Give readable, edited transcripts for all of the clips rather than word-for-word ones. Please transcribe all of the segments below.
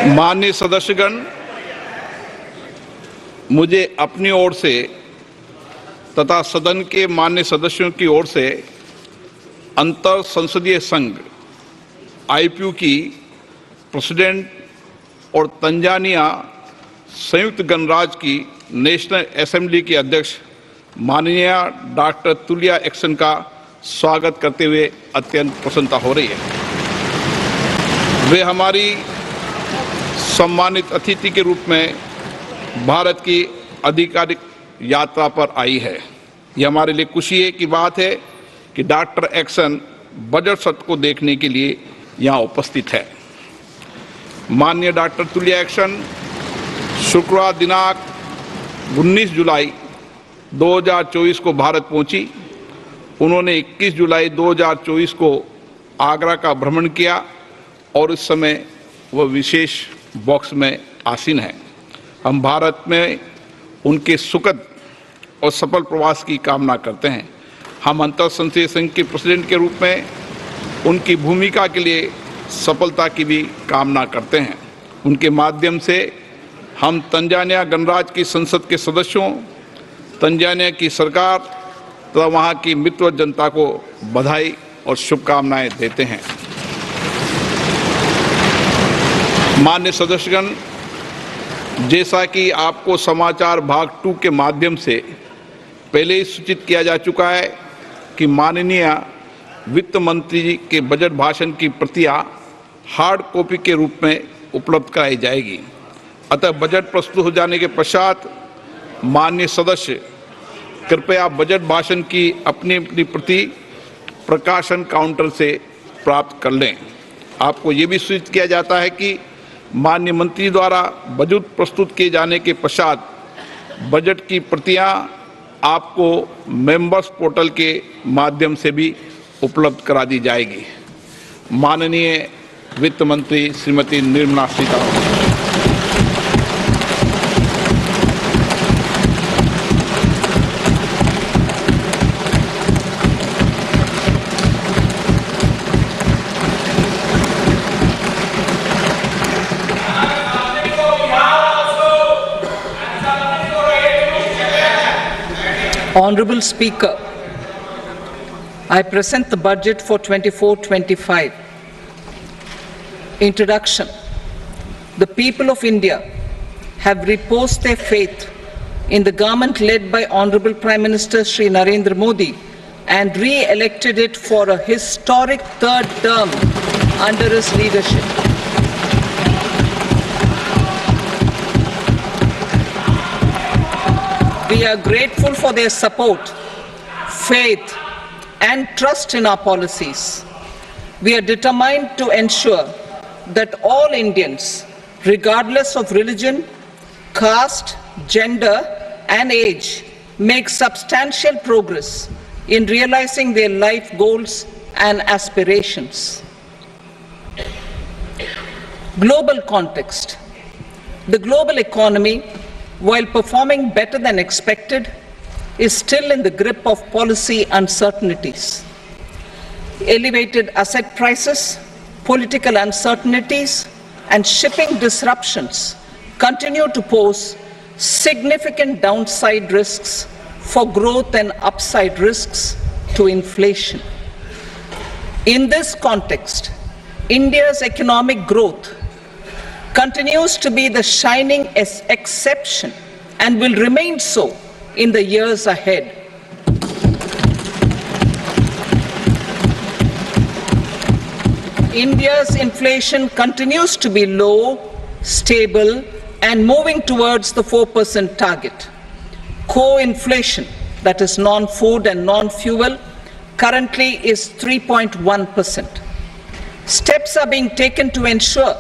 माननीय सदस्यगण, मुझे अपनी ओर से तथा सदन के माननीय सदस्यों की ओर से अंतर संसदीय संघ आईपीयू की प्रेसिडेंट और तंजानिया संयुक्त गणराज्य की नेशनल असेंबली के अध्यक्ष माननीय डॉक्टर तुलिया एक्सन का स्वागत करते हुए अत्यंत प्रसन्नता हो रही है। वे हमारी सम्मानित अतिथि के रूप में भारत की आधिकारिक यात्रा पर आई है। यह हमारे लिए खुशी की बात है कि डॉक्टर एक्सन बजट सत्र को देखने के लिए यहाँ उपस्थित है। माननीय डॉक्टर तुलिया एक्सन शुक्रवार दिनांक 19 जुलाई 2024 को भारत पहुंची। उन्होंने 21 जुलाई 2024 को आगरा का भ्रमण किया और इस समय वह विशेष बॉक्स में आसीन है। हम भारत में उनके सुखद और सफल प्रवास की कामना करते हैं। हम अंतर संसदीय संघ के प्रेसिडेंट के रूप में उनकी भूमिका के लिए सफलता की भी कामना करते हैं। उनके माध्यम से हम तंजानिया गणराज्य की संसद के सदस्यों, तंजानिया की सरकार तथा वहाँ की मित्र जनता को बधाई और शुभकामनाएं देते हैं। माननीय सदस्यगण, जैसा कि आपको समाचार भाग 2 के माध्यम से पहले ही सूचित किया जा चुका है कि माननीय वित्त मंत्री जी के बजट भाषण की प्रतियां हार्ड कॉपी के रूप में उपलब्ध कराई जाएगी। अतः बजट प्रस्तुत हो जाने के पश्चात माननीय सदस्य कृपया बजट भाषण की अपनी अपनी प्रति प्रकाशन काउंटर से प्राप्त कर लें। आपको ये भी सूचित किया जाता है कि माननीय मंत्री द्वारा बजट प्रस्तुत किए जाने के पश्चात बजट की प्रतियां आपको मेंबर्स पोर्टल के माध्यम से भी उपलब्ध करा दी जाएगी। माननीय वित्त मंत्री Shrimati Nirmala Sitharaman. Honorable Speaker, I present the budget for 24-25. Introduction. The people of India have reposed their faith in the government led by Honorable Prime Minister Shri Narendra Modi and re-elected it for a historic third term under his leadership. We are grateful for their support, faith, and trust in our policies. We are determined to ensure that all Indians, regardless of religion, caste, gender, and age, make substantial progress in realizing their life goals and aspirations. Global context. The global economy, while performing better than expected, is still in the grip of policy uncertainties. Elevated asset prices, political uncertainties, and shipping disruptions continue to pose significant downside risks for growth and upside risks to inflation. In this context, India's economic growth continues to be the shining exception and will remain so in the years ahead. India's inflation continues to be low, stable, and moving towards the 4% target. Core inflation, that is non-food and non-fuel, currently is 3.1%. Steps are being taken to ensure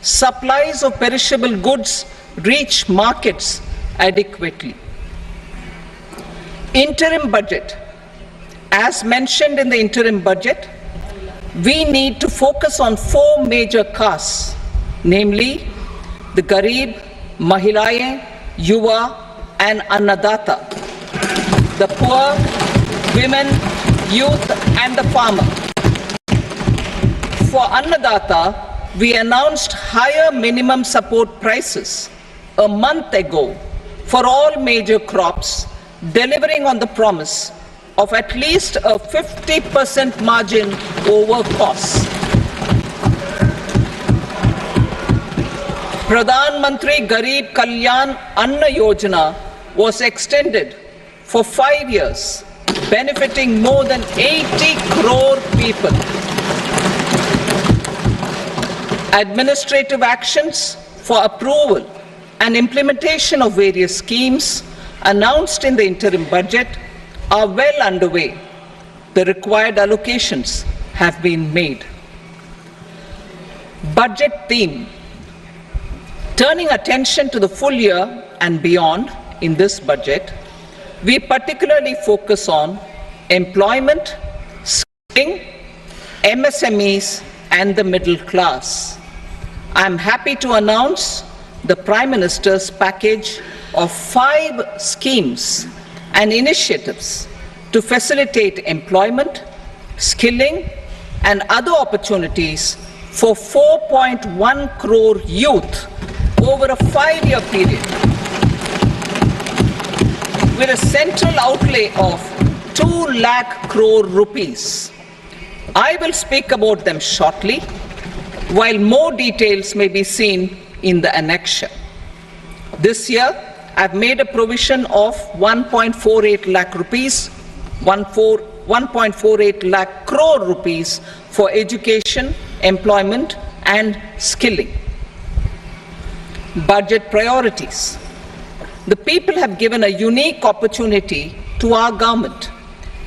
supplies of perishable goods reach markets adequately. Interim budget. As mentioned in the interim budget, we need to focus on 4 major castes, namely the Garib, Mahilaye, Yuva, and Annadata, the poor, women, youth, and the farmer. For Annadata, we announced higher minimum support prices a month ago for all major crops, delivering on the promise of at least a 50% margin over costs. Pradhan Mantri Garib Kalyan Anna Yojana was extended for 5 years, benefiting more than 80 crore people. Administrative actions for approval and implementation of various schemes announced in the interim budget are well underway. The required allocations have been made. Budget theme. Turning attention to the full year and beyond in this budget, we particularly focus on employment, skilling, MSMEs, and the middle class. I am happy to announce the Prime Minister's package of 5 schemes and initiatives to facilitate employment, skilling, and other opportunities for 4.1 crore youth over a 5-year period, with a central outlay of 2 lakh crore rupees. I will speak about them shortly, while more details may be seen in the annexure. This year, I've made a provision of 1.48 lakh rupees, 1.48 lakh crore rupees for education, employment, and skilling. Budget priorities. The people have given a unique opportunity to our government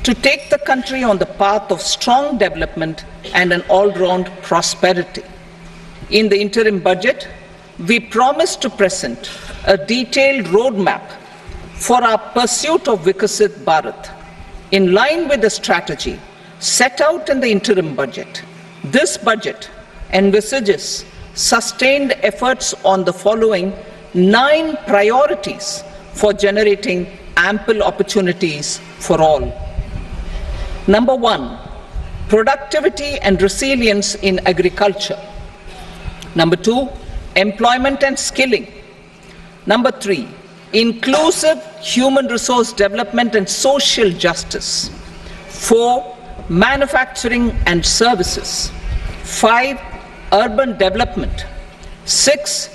to take the country on the path of strong development and an all-round prosperity. In the interim budget, we promise to present a detailed roadmap for our pursuit of Vikasit Bharat. In line with the strategy set out in the interim budget, this budget envisages sustained efforts on the following 9 priorities for generating ample opportunities for all. Number 1, productivity and resilience in agriculture. Number 2, employment and skilling. Number 3, inclusive human resource development and social justice. 4, manufacturing and services. 5, urban development. 6,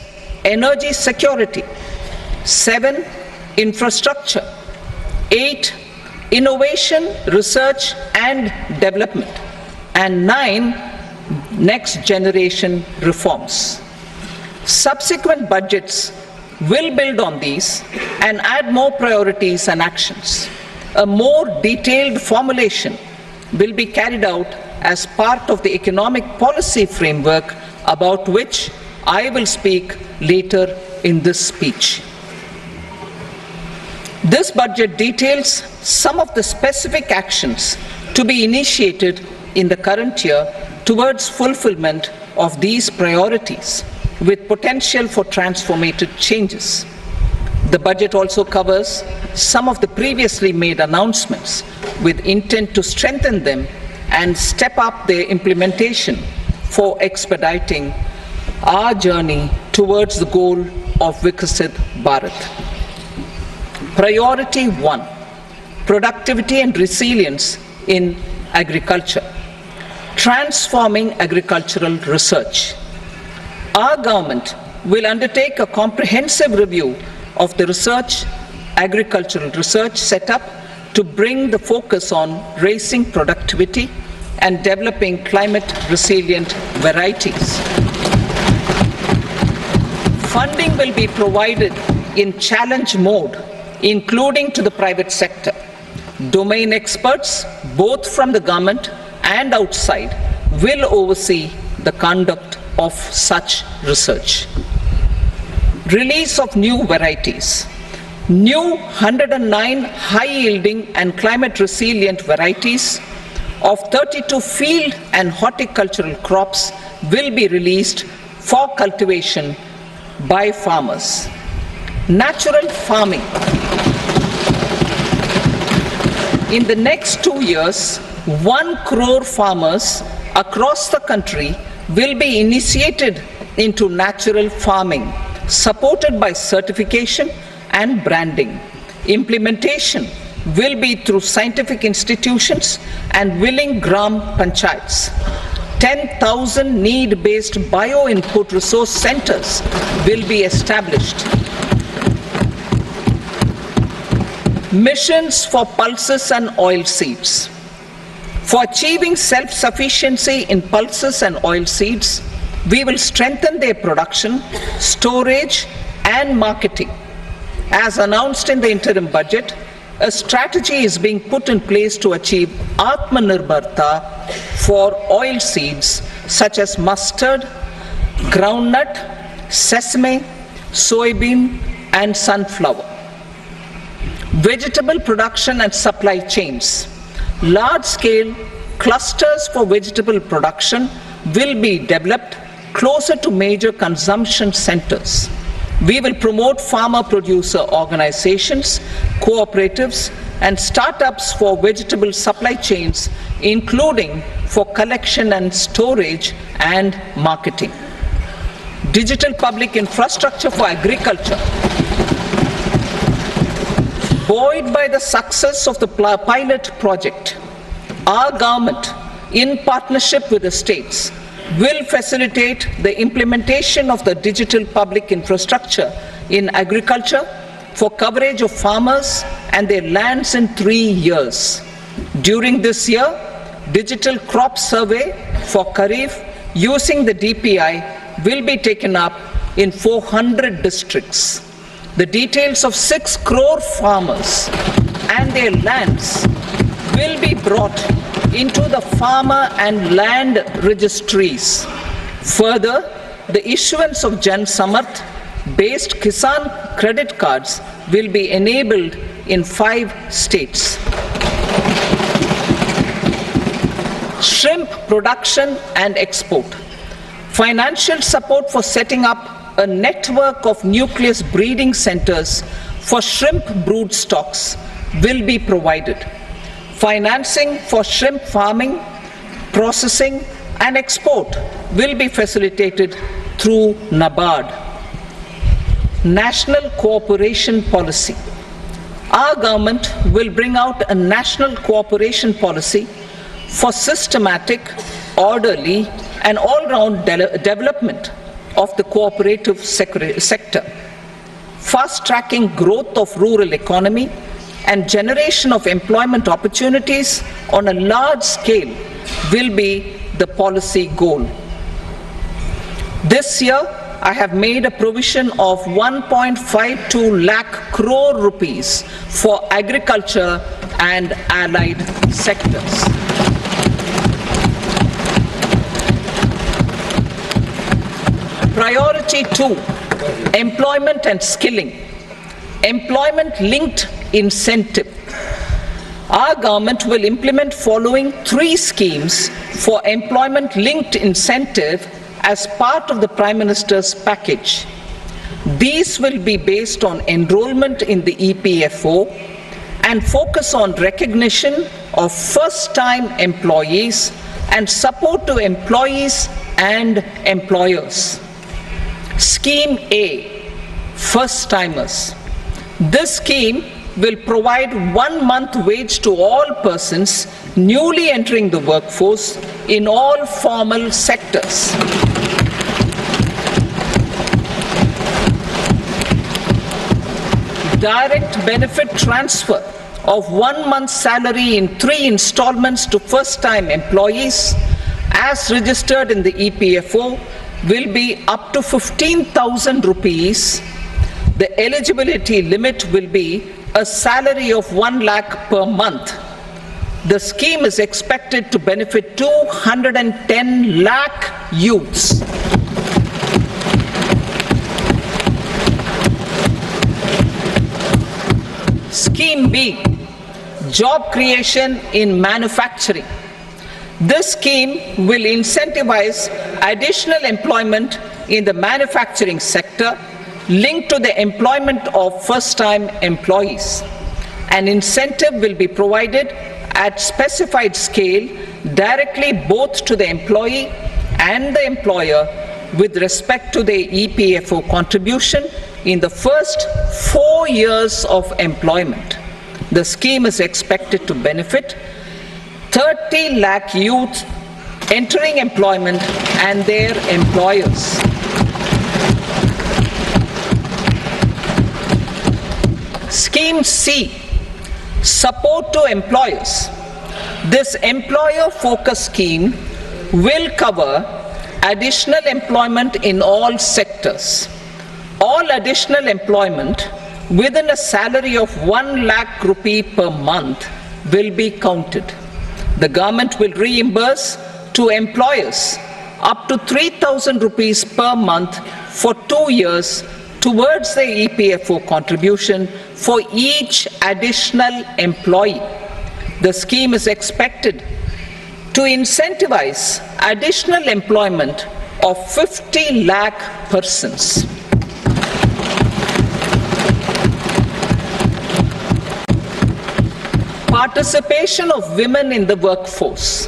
energy security. 7, infrastructure. 8, innovation, research and development. And 9, next generation reforms. Subsequent budgets will build on these and add more priorities and actions. A more detailed formulation will be carried out as part of the economic policy framework, about which I will speak later in this speech. This budget details some of the specific actions to be initiated in the current year towards fulfillment of these priorities, with potential for transformative changes. The budget also covers some of the previously made announcements with intent to strengthen them and step up their implementation for expediting our journey towards the goal of Vikasit Bharat. Priority 1, productivity and resilience in agriculture. Transforming agricultural research. Our government will undertake a comprehensive review of the agricultural research setup to bring the focus on raising productivity and developing climate-resilient varieties. Funding will be provided in challenge mode, including to the private sector. Domain experts, both from the government and outside, will oversee the conduct of such research. Release of new varieties. New 109 high-yielding and climate-resilient varieties of 32 field and horticultural crops will be released for cultivation by farmers. Natural farming. In the next 2 years, 1 crore farmers across the country will be initiated into natural farming, supported by certification and branding. Implementation will be through scientific institutions and willing gram panchayats. 10,000 need-based bio-input resource centers will be established. Missions for pulses and oilseeds. For achieving self-sufficiency in pulses and oilseeds, we will strengthen their production, storage, and marketing. As announced in the interim budget, a strategy is being put in place to achieve Atmanirbharta for oilseeds such as mustard, groundnut, sesame, soybean, and sunflower. Vegetable production and supply chains. Large-scale clusters for vegetable production will be developed closer to major consumption centers. We will promote farmer-producer organizations, cooperatives, and startups for vegetable supply chains, including for collection and storage and marketing. Digital public infrastructure for agriculture. Buoyed by the success of the pilot project, our government, in partnership with the states, will facilitate the implementation of the digital public infrastructure in agriculture for coverage of farmers and their lands in 3 years. During this year, digital crop survey for Kharif using the DPI will be taken up in 400 districts. The details of 6 crore farmers and their lands will be brought into the farmer and land registries. Further, the issuance of Jan Samarth based Kisan credit cards will be enabled in 5 states. Shrimp production and export. Financial support for setting up a network of nucleus breeding centers for shrimp brood stocks will be provided. Financing for shrimp farming, processing, and export will be facilitated through NABARD. National cooperation policy. Our government will bring out a national cooperation policy for systematic, orderly, and all-round development of the cooperative sector, fast-tracking growth of rural economy and generation of employment opportunities on a large scale will be the policy goal. This year, I have made a provision of 1.52 lakh crore rupees for agriculture and allied sectors. Priority 2, employment and skilling. Employment-linked incentive. Our government will implement following 3 schemes for employment-linked incentive as part of the Prime Minister's package. These will be based on enrollment in the EPFO and focus on recognition of first-time employees and support to employees and employers. Scheme A, first-timers. This scheme will provide 1 month wage to all persons newly entering the workforce in all formal sectors. Direct benefit transfer of 1 month's salary in 3 installments to first-time employees as registered in the EPFO will be up to 15,000 rupees. The eligibility limit will be a salary of 1 lakh per month. The scheme is expected to benefit 210 lakh youths. Scheme B, job creation in manufacturing. This scheme will incentivize additional employment in the manufacturing sector linked to the employment of first-time employees. An incentive will be provided at specified scale directly both to the employee and the employer with respect to their EPFO contribution in the first 4 years of employment. The scheme is expected to benefit 30 lakh youth entering employment and their employers. Scheme C, support to employers. This employer-focused scheme will cover additional employment in all sectors. All additional employment within a salary of 1 lakh rupee per month will be counted. The government will reimburse to employers up to 3,000 rupees per month for 2 years towards the EPFO contribution for each additional employee. The scheme is expected to incentivize additional employment of 50 lakh persons. Participation of women in the workforce.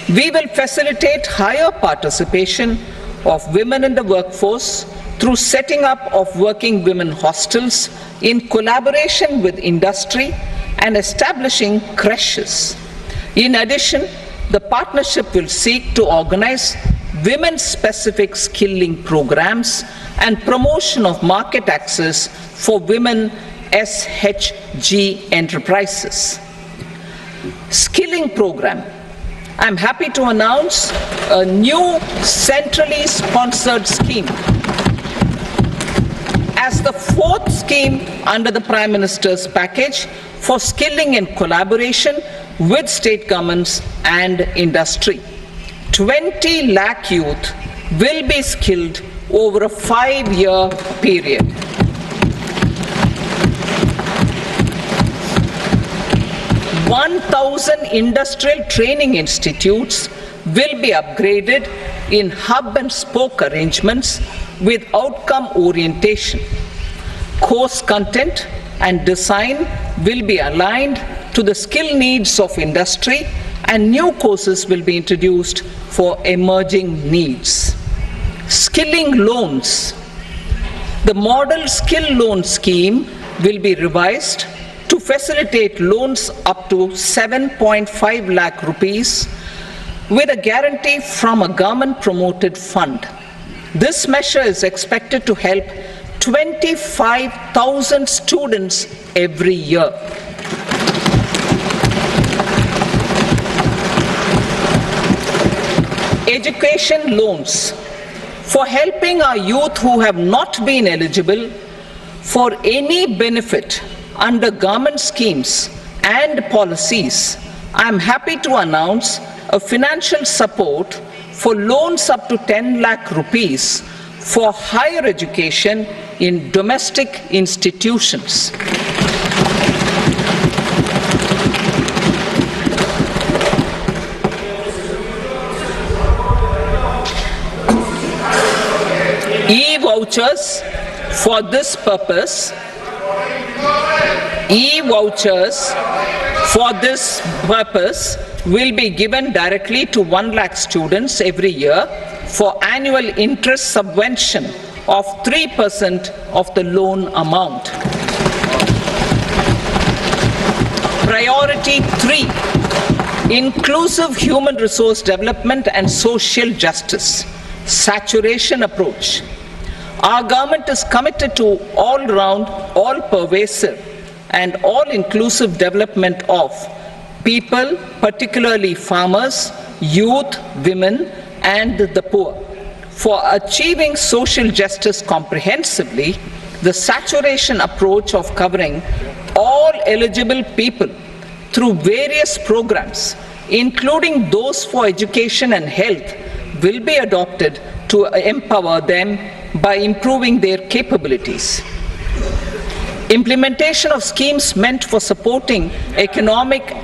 We will facilitate higher participation of women in the workforce through setting up of working women hostels in collaboration with industry and establishing creches. In addition, the partnership will seek to organize women-specific skilling programs and promotion of market access for women SHG enterprises. Skilling program. I'm happy to announce a new centrally sponsored scheme as the fourth scheme under the Prime Minister's package for skilling in collaboration with state governments and industry. 20 lakh youth will be skilled over a 5-year period. "1,000 industrial training institutes will be upgraded in hub and spoke arrangements with outcome orientation. Course content and design will be aligned to the skill needs of industry, and new courses will be introduced for emerging needs." Skilling loans. The model skill loan scheme will be revised to facilitate loans up to 7.5 lakh rupees with a guarantee from a government-promoted fund. This measure is expected to help 25,000 students every year. Education loans. For helping our youth who have not been eligible for any benefit under government schemes and policies, I am happy to announce a financial support for loans up to 10 lakh rupees for higher education in domestic institutions. E-vouchers for this purpose. E-vouchers for this purpose will be given directly to 1 lakh students every year for annual interest subvention of 3% of the loan amount. Priority 3, inclusive human resource development and social justice, saturation approach. Our government is committed to all-round, all-pervasive and all-inclusive development of people, particularly farmers, youth, women, and the poor. For achieving social justice comprehensively, the saturation approach of covering all eligible people through various programs, including those for education and health, will be adopted to empower them by improving their capabilities. Implementation of schemes meant for supporting economic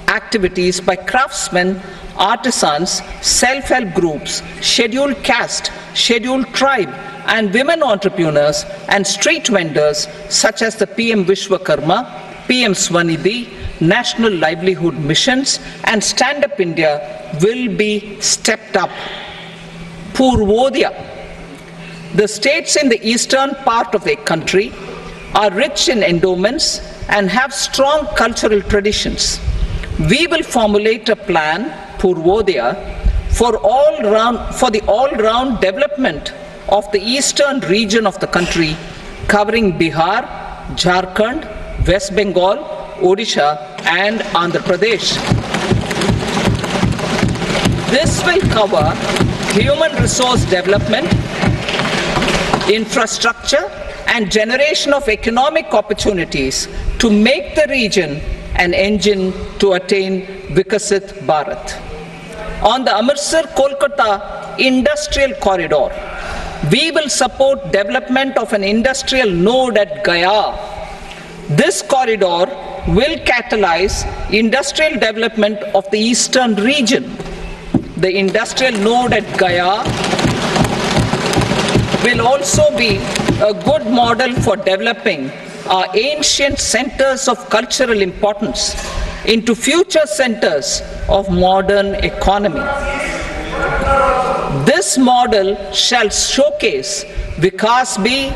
activities by craftsmen, artisans, self-help groups, scheduled caste, scheduled tribe, and women entrepreneurs and street vendors such as the PM Vishwakarma, PM Swanidhi, National Livelihood Missions, and Stand Up India will be stepped up. Purvodaya. The states in the eastern part of the country are rich in endowments and have strong cultural traditions. We will formulate a plan, Purvodaya, for the all-round development of the eastern region of the country, covering Bihar, Jharkhand, West Bengal, Odisha, and Andhra Pradesh. This will cover human resource development, infrastructure, and generation of economic opportunities to make the region an engine to attain Vikasit Bharat. On the Amritsar-Kolkata Industrial Corridor, we will support development of an industrial node at Gaya. This corridor will catalyze industrial development of the eastern region. The industrial node at Gaya will also be a good model for developing our ancient centers of cultural importance into future centers of modern economy. This model shall showcase Vikas B,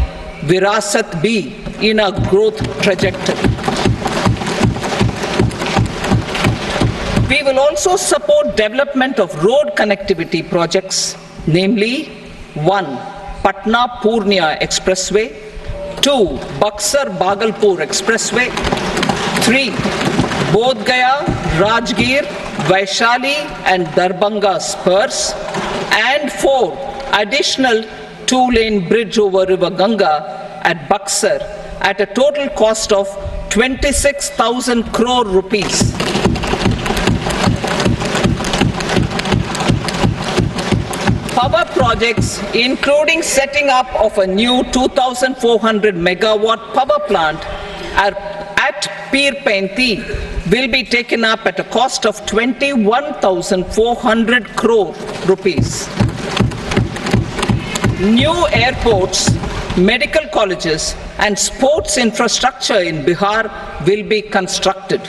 Virasat B in a growth trajectory. We will also support development of road connectivity projects, namely 1. Patna-Purnia Expressway, 2. Buxar-Bhagalpur Expressway, 3. Bodh Gaya, Rajgir, Vaishali and Darbhanga spurs, and 4. Additional 2-lane bridge over River Ganga at Buxar at a total cost of 26,000 crore rupees. Power projects, including setting up of a new 2,400 megawatt power plant at Pir Painti, will be taken up at a cost of 21,400 crore rupees. New airports, medical colleges, and sports infrastructure in Bihar will be constructed.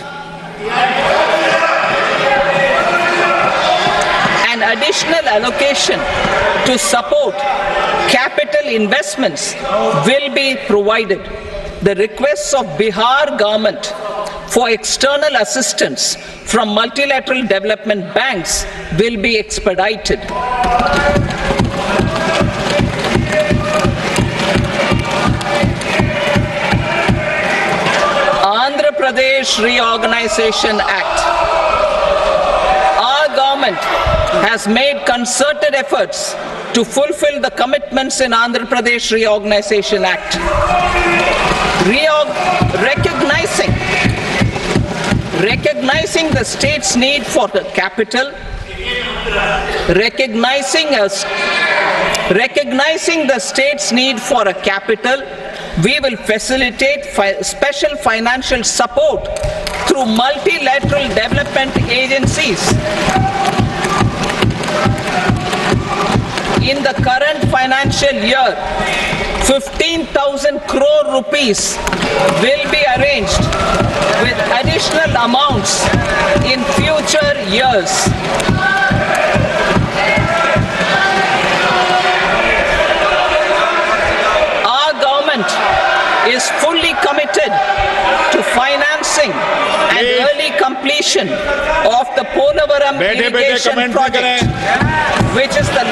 An additional allocation to support capital investments will be provided. The requests of Bihar government for external assistance from multilateral development banks will be expedited. Andhra Pradesh Reorganization Act. Our government has made concerted efforts to fulfill the commitments in Andhra Pradesh Reorganization Act. Recognizing the state's need for the capital, recognizing the state's need for a capital, we will facilitate special financial support through multilateral development agencies. In the current financial year, 15,000 crore rupees will be arranged with additional amounts in future years. Our government is fully committed to financing and early completion of the Polavaram irrigation project, which is the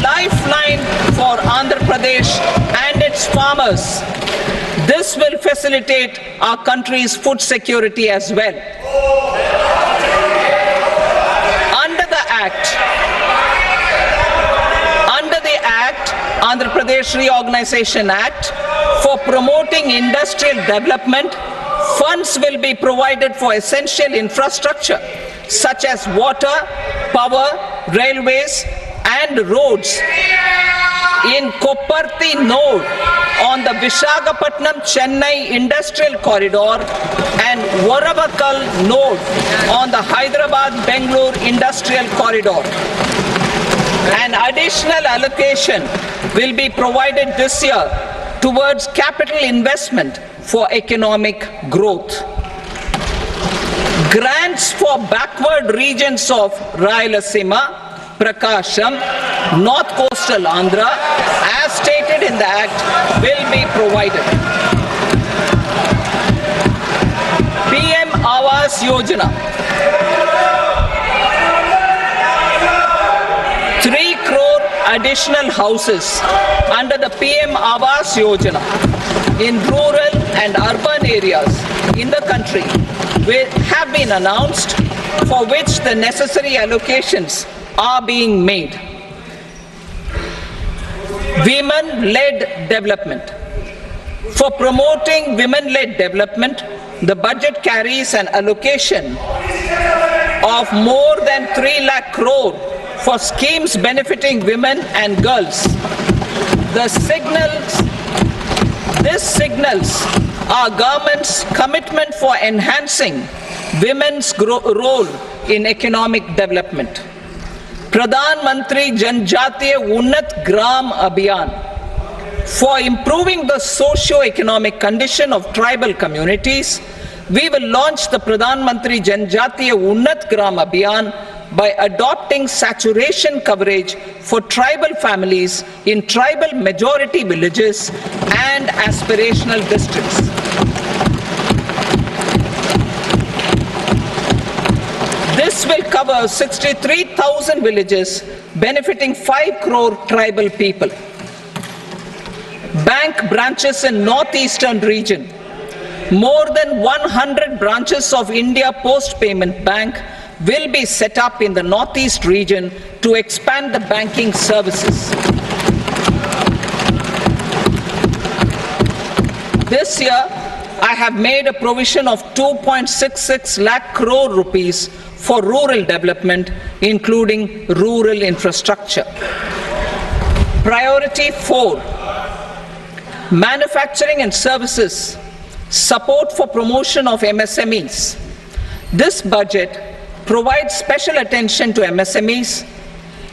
lifeline for Andhra Pradesh and its farmers. This will facilitate our country's food security as well. Under the Andhra Pradesh Reorganization Act, for promoting industrial development, funds will be provided for essential infrastructure such as water, power, railways, and roads. In Kopparthi node on the Visakhapatnam-Chennai Industrial Corridor and Varavakal node on the Hyderabad-Bengaluru Industrial Corridor. An additional allocation will be provided this year towards capital investment for economic growth. Grants for backward regions of Rayalaseema, Prakasham, North Coastal Andhra, as stated in the Act, will be provided. PM Awas Yojana. 3 crore additional houses under the PM Awas Yojana in rural and urban areas in the country have been announced, for which the necessary allocations are being made. Women-led development. For promoting women-led development, the budget carries an allocation of more than 3 lakh crore for schemes benefiting women and girls. This signals our government's commitment for enhancing women's role in economic development. Pradhan Mantri Janjatiya Unnat Gram Abhiyan. For improving the socio-economic condition of tribal communities, we will launch the Pradhan Mantri Janjatiya Unnat Gram Abhiyan by adopting saturation coverage for tribal families in tribal majority villages and aspirational districts. This will cover 63,000 villages, benefiting 5 crore tribal people. Bank branches in northeastern region. More than 100 branches of India Post Payment Bank will be set up in the northeast region to expand the banking services. This year, I have made a provision of 2.66 lakh crore rupees for rural development, including rural infrastructure. Priority 4, manufacturing and services, support for promotion of MSMEs. This budget provides special attention to MSMEs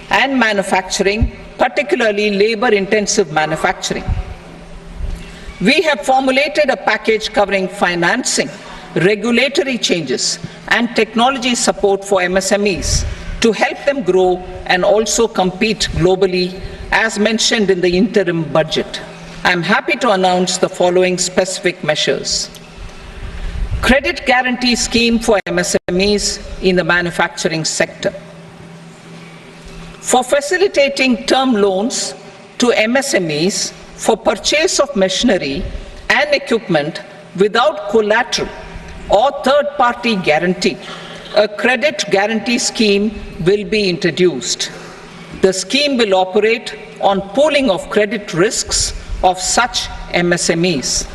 and manufacturing, particularly labor-intensive manufacturing. We have formulated a package covering financing, regulatory changes, and technology support for MSMEs to help them grow and also compete globally, as mentioned in the interim budget. I am happy to announce the following specific measures. Credit guarantee scheme for MSMEs in the manufacturing sector. For facilitating term loans to MSMEs for purchase of machinery and equipment without collateral or third-party guarantee, a credit guarantee scheme will be introduced. The scheme will operate on pooling of credit risks of such MSMEs.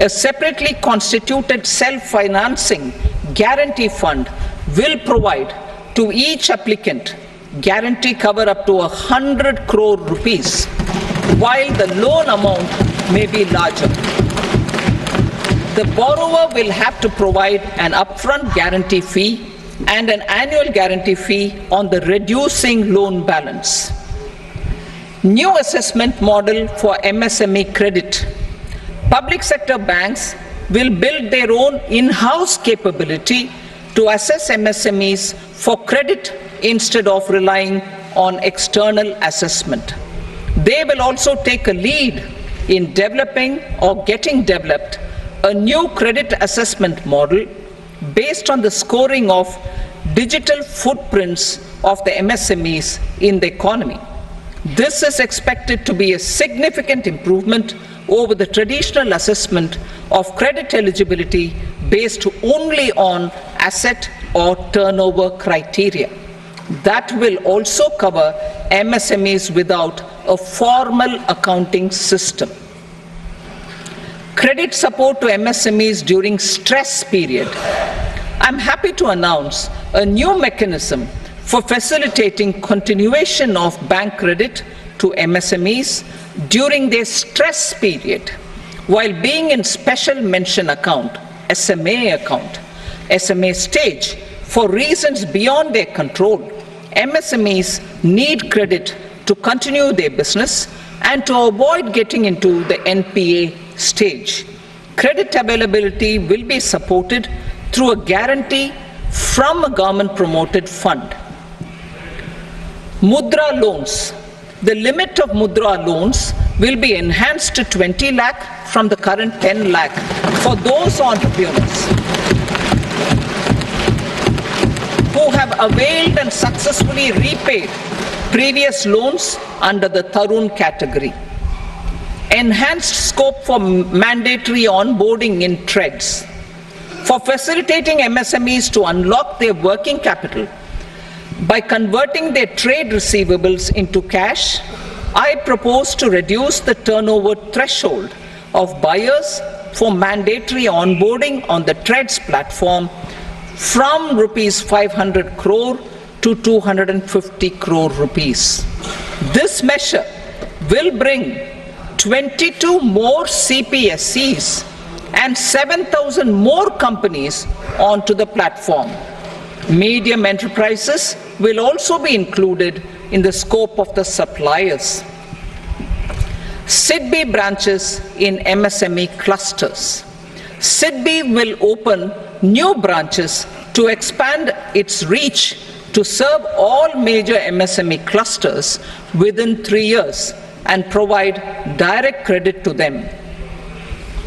A separately constituted self-financing guarantee fund will provide to each applicant guarantee cover up to 100 crore rupees, while the loan amount may be larger. The borrower will have to provide an upfront guarantee fee and an annual guarantee fee on the reducing loan balance. New assessment model for MSME credit. Public sector banks will build their own in-house capability to assess MSMEs for credit instead of relying on external assessment. They will also take a lead in developing or getting developed a new credit assessment model based on the scoring of digital footprints of the MSMEs in the economy. This is expected to be a significant improvement over the traditional assessment of credit eligibility based only on asset or turnover criteria. That will also cover MSMEs without a formal accounting system. Credit support to MSMEs during stress period. I'm happy to announce a new mechanism for facilitating continuation of bank credit to MSMEs during their stress period while being in special mention account, SMA stage, for reasons beyond their control. MSMEs need credit to continue their business and to avoid getting into the NPA stage. Credit availability will be supported through a guarantee from a government-promoted fund. Mudra loans. The limit of Mudra loans will be enhanced to 20 lakh from the current 10 lakh for those entrepreneurs who have availed and successfully repaid previous loans under the Tarun category. Enhanced scope for mandatory onboarding in trades. For facilitating MSMEs to unlock their working capital by converting their trade receivables into cash, I propose to reduce the turnover threshold of buyers for mandatory onboarding on the trades platform from rupees 500 crore to 250 crore rupees. This measure will bring 22 more CPSCs and 7,000 more companies onto the platform. Medium enterprises will also be included in the scope of the suppliers. SIDBI branches in MSME clusters. SIDBI will open new branches to expand its reach to serve all major MSME clusters within 3 years and provide direct credit to them.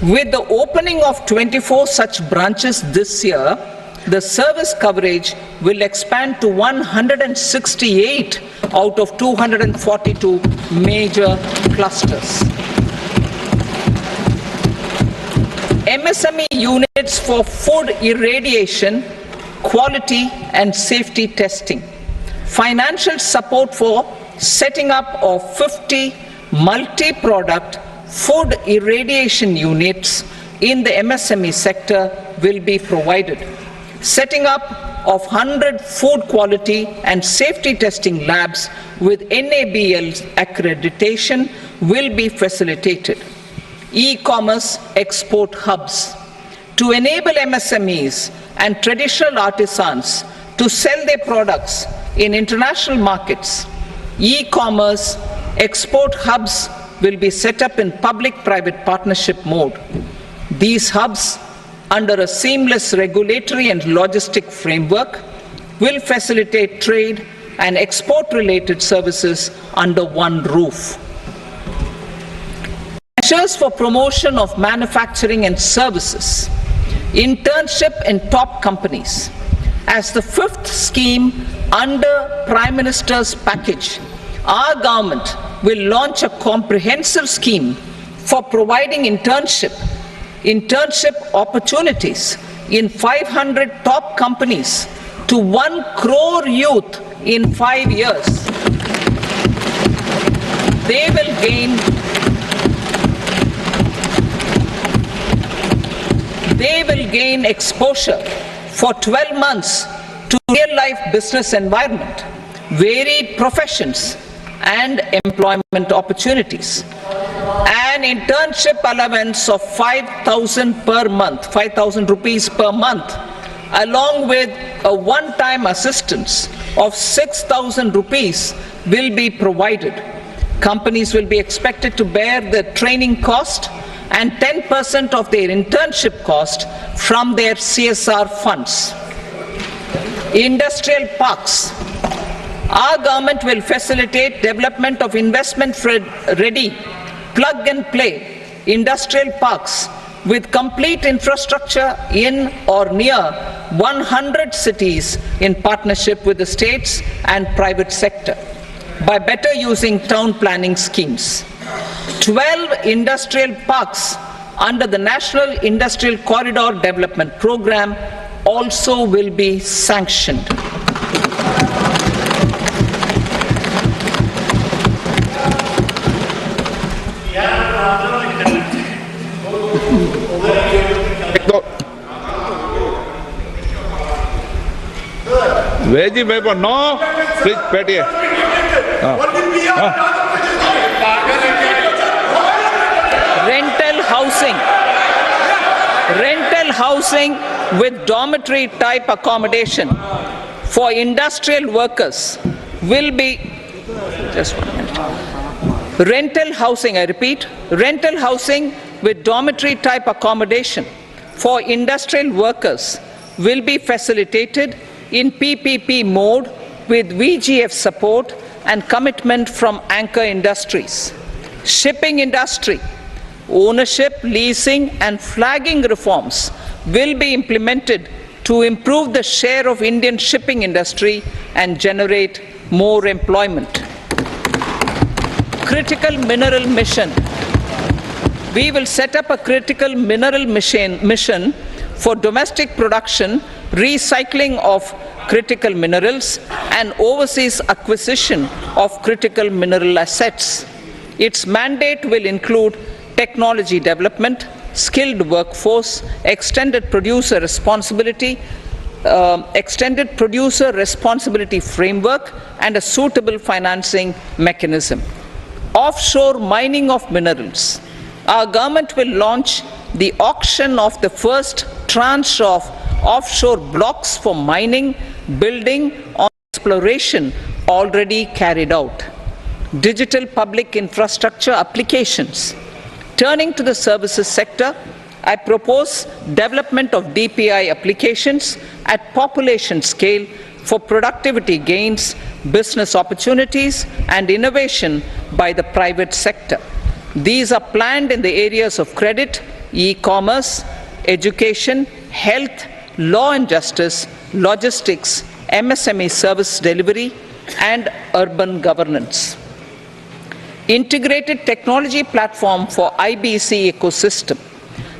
With the opening of 24 such branches this year, the service coverage will expand to 168 out of 242 major clusters. MSME units for food irradiation, quality and safety testing. Financial support for setting up of 50 multi-product food irradiation units in the MSME sector will be provided. Setting up of 100 food quality and safety testing labs with NABL accreditation will be facilitated. E-commerce export hubs. To enable MSMEs and traditional artisans to sell their products in international markets, e-commerce export hubs will be set up in public-private partnership mode. These hubs, under a seamless regulatory and logistic framework, will facilitate trade and export-related services under one roof. Measures for promotion of manufacturing and services. Internship in top companies. As the fifth scheme under Prime Minister's package, our government will launch a comprehensive scheme for providing internship opportunities in 500 top companies to 1 crore youth in 5 years. They will gain exposure for 12 months to real-life business environment, varied professions, and employment opportunities. An internship allowance of 5,000 per month, 5,000 rupees per month, along with a one-time assistance of 6,000 rupees will be provided. Companies will be expected to bear the training cost and 10% of their internship cost from their CSR funds. Industrial parks. Our government will facilitate development of investment-ready, plug-and-play industrial parks with complete infrastructure in or near 100 cities in partnership with the states and private sector by better using town planning schemes. 12 industrial parks under the National Industrial Corridor Development Program also will be sanctioned. Veggie paper, no. Please, Patty. Rental housing with dormitory type accommodation for industrial workers will be, just 1 minute. Rental housing, I repeat, rental housing with dormitory type accommodation for industrial workers will be facilitated in PPP mode with VGF support and commitment from anchor industries. Shipping industry, ownership, leasing and flagging reforms will be implemented to improve the share of Indian shipping industry and generate more employment. Critical mineral mission. We will set up a critical mineral mission for domestic production, recycling of critical minerals and overseas acquisition of critical mineral assets. Its mandate will include technology development, skilled workforce, extended producer responsibility framework and a suitable financing mechanism. Offshore mining of minerals. Our government will launch the auction of the first tranche of offshore blocks for mining, building, or exploration already carried out. Digital public infrastructure applications. Turning to the services sector, I propose development of DPI applications at population scale for productivity gains, business opportunities, and innovation by the private sector. These are planned in the areas of credit, e-commerce, education, health, law and justice, logistics, MSME service delivery, and urban governance. Integrated technology platform for IBC ecosystem.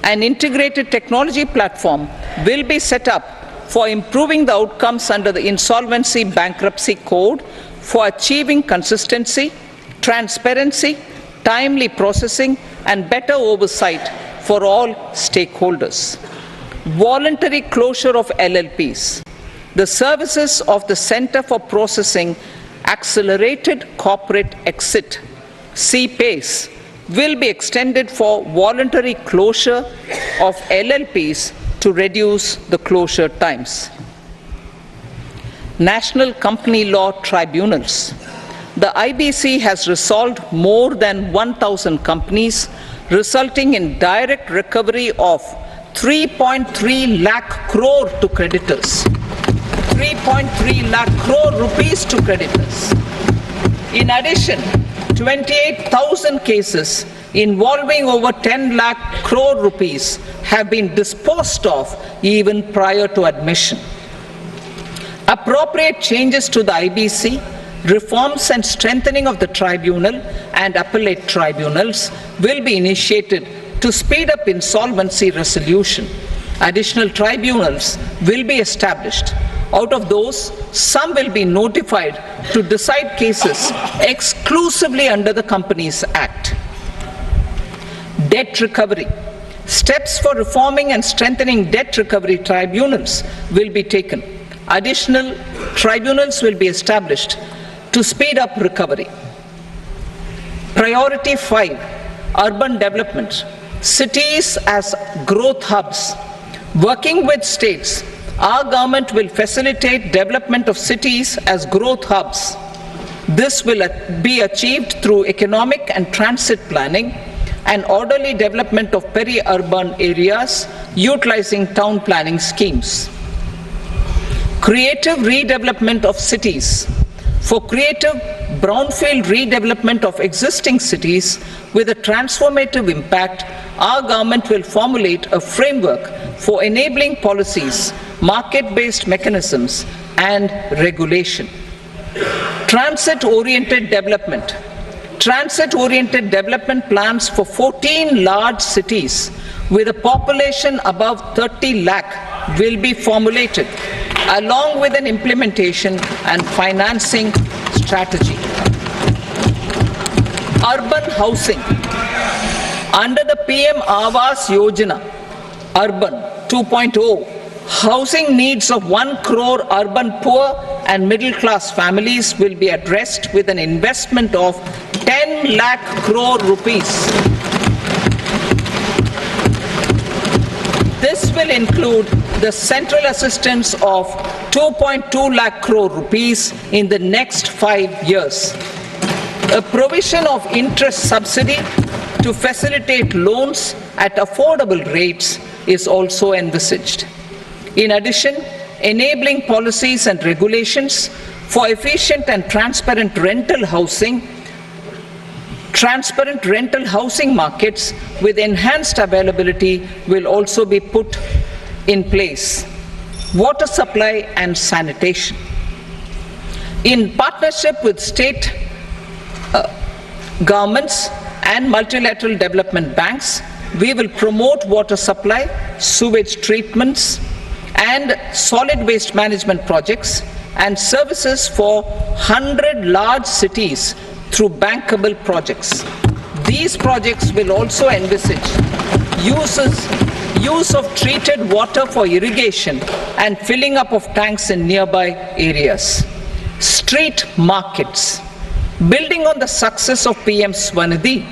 An integrated technology platform will be set up for improving the outcomes under the Insolvency Bankruptcy Code for achieving consistency, transparency, timely processing, and better oversight for all stakeholders. Voluntary closure of LLPs. The services of the Center for Processing Accelerated Corporate Exit, CPACE, will be extended for voluntary closure of LLPs to reduce the closure times. National Company Law Tribunals. The IBC has resolved more than 1,000 companies, resulting in direct recovery of 3.3 lakh crore to creditors. 3.3 lakh crore rupees to creditors. In addition, 28,000 cases involving over 10 lakh crore rupees have been disposed of even prior to admission. Appropriate changes to the IBC, reforms and strengthening of the tribunal and appellate tribunals will be initiated to speed up insolvency resolution. Additional tribunals will be established. Out of those, some will be notified to decide cases exclusively under the Companies Act. Debt recovery. Steps for reforming and strengthening debt recovery tribunals will be taken. Additional tribunals will be established to speed up recovery. Priority 5, urban development. Cities as growth hubs. Working with states, our government will facilitate development of cities as growth hubs. This will be achieved through economic and transit planning and orderly development of peri-urban areas utilizing town planning schemes. Creative redevelopment of cities. For creative brownfield redevelopment of existing cities with a transformative impact, our government will formulate a framework for enabling policies, market-based mechanisms, and regulation. Transit-oriented development. Transit-oriented development plans for 14 large cities with a population above 30 lakh will be formulated, along with an implementation and financing strategy. Urban housing. Under the PM Awas Yojana, Urban 2.0, housing needs of 1 crore urban poor and middle class families will be addressed with an investment of 10 lakh crore rupees. This will include the central assistance of 2.2 lakh crore rupees in the next 5 years. A provision of interest subsidy to facilitate loans at affordable rates is also envisaged. In addition, enabling policies and regulations for efficient and transparent rental housing markets with enhanced availability will also be put in place. Water supply and sanitation. In partnership with state governments and multilateral development banks, we will promote water supply, sewage treatments, and solid waste management projects and services for 100 large cities through bankable projects. These projects will also envisage use of treated water for irrigation and filling up of tanks in nearby areas. Street markets. Building on the success of PM Swanidhi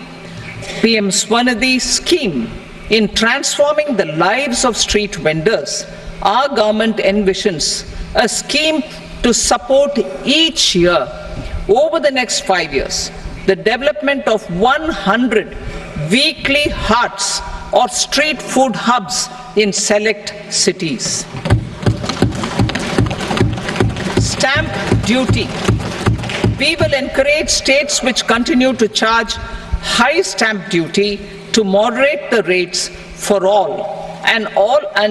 scheme in transforming the lives of street vendors, our government envisions a scheme to support each year over the next 5 years the development of 100 weekly hearts or street food hubs in select cities. Stamp duty. We will encourage states which continue to charge high stamp duty to moderate the rates for all and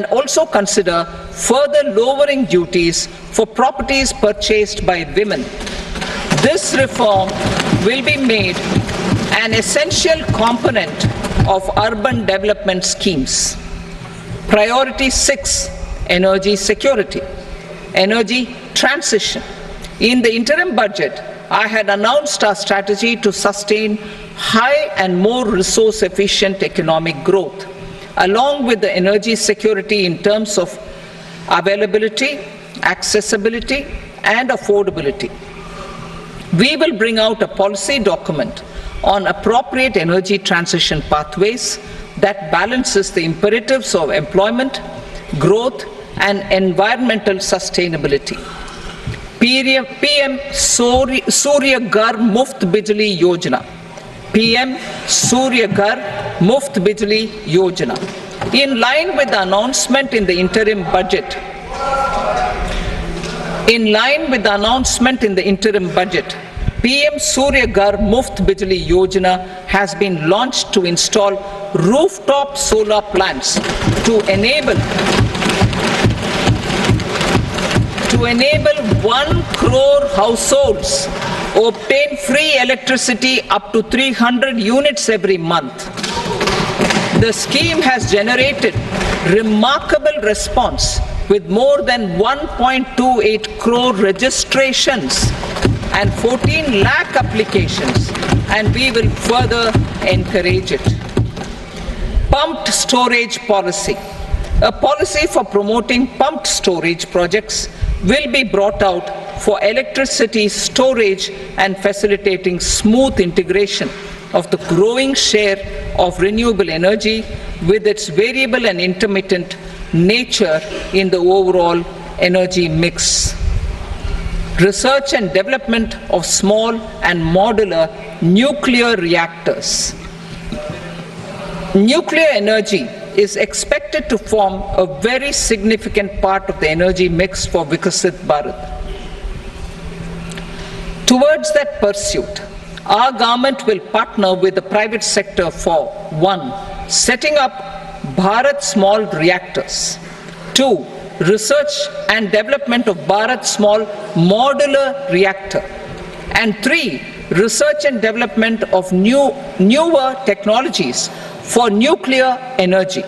also consider further lowering duties for properties purchased by women. This reform will be made an essential component of urban development schemes. Priority 6, energy security, energy transition. In the interim budget, I had announced our strategy to sustain high and more resource-efficient economic growth, along with the energy security in terms of availability, accessibility, and affordability. We will bring out a policy document on appropriate energy transition pathways that balances the imperatives of employment, growth, and environmental sustainability. PM Surya Ghar Muft Bijli Yojana. PM Surya Ghar Muft Bijli Yojana. In line with the announcement in the interim budget, PM Surya Ghar Muft Bijli Yojana has been launched to install rooftop solar plants to enable 1 crore households obtain free electricity up to 300 units every month. The scheme has generated remarkable response with more than 1.28 crore registrations and 14 lakh applications, and we will further encourage it. Pumped storage policy. A policy for promoting pumped storage projects will be brought out for electricity storage and facilitating smooth integration of the growing share of renewable energy with its variable and intermittent nature in the overall energy mix. Research and development of small and modular nuclear reactors. Nuclear energy is expected to form a very significant part of the energy mix for Vikasit Bharat. Towards that pursuit, our government will partner with the private sector for 1. Setting up Bharat Small Reactors, 2. Research and development of Bharat Small Modular Reactor, and 3. Research and development of newer technologies for nuclear energy.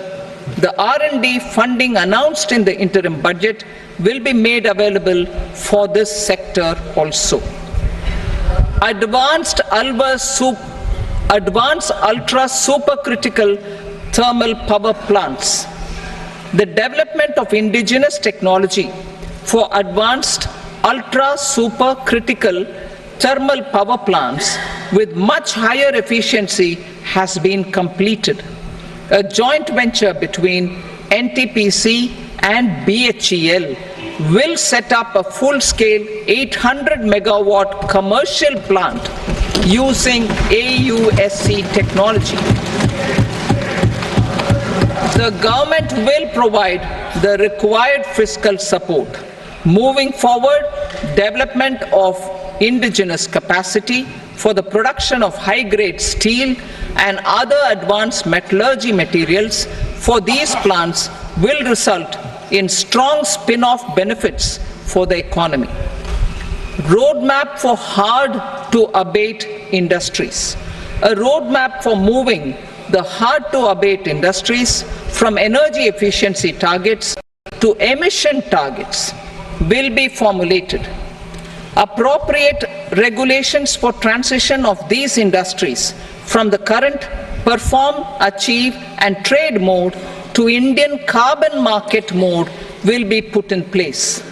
The R&D funding announced in the interim budget will be made available for this sector also. Advanced ultra supercritical thermal power plants. The development of indigenous technology for advanced ultra supercritical thermal power plants with much higher efficiency has been completed. A joint venture between NTPC and BHEL will set up a full-scale 800 megawatt commercial plant using AUSC technology. The government will provide the required fiscal support. Moving forward, development of indigenous capacity for the production of high-grade steel and other advanced metallurgy materials for these plants will result in strong spin-off benefits for the economy. Roadmap for hard-to-abate industries. A roadmap for moving the hard-to-abate industries from energy efficiency targets to emission targets will be formulated. Appropriate regulations for transition of these industries from the current perform, achieve and trade mode to Indian carbon market mode will be put in place.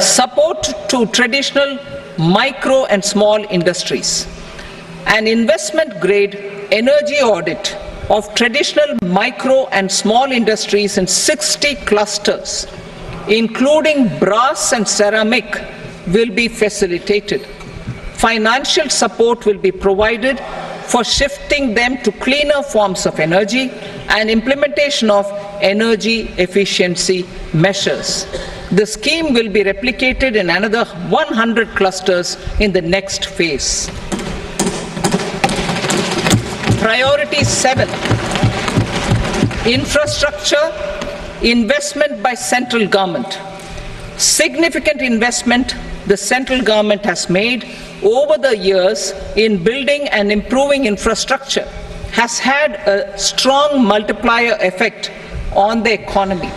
Support to traditional micro and small industries. An investment-grade energy audit of traditional micro and small industries in 60 clusters, including brass and ceramic, will be facilitated. Financial support will be provided for shifting them to cleaner forms of energy and implementation of energy efficiency measures. The scheme will be replicated in another 100 clusters in the next phase. Priority 7, infrastructure investment by central government. Significant investment the central government has made over the years in building and improving infrastructure has had a strong multiplier effect on the economy.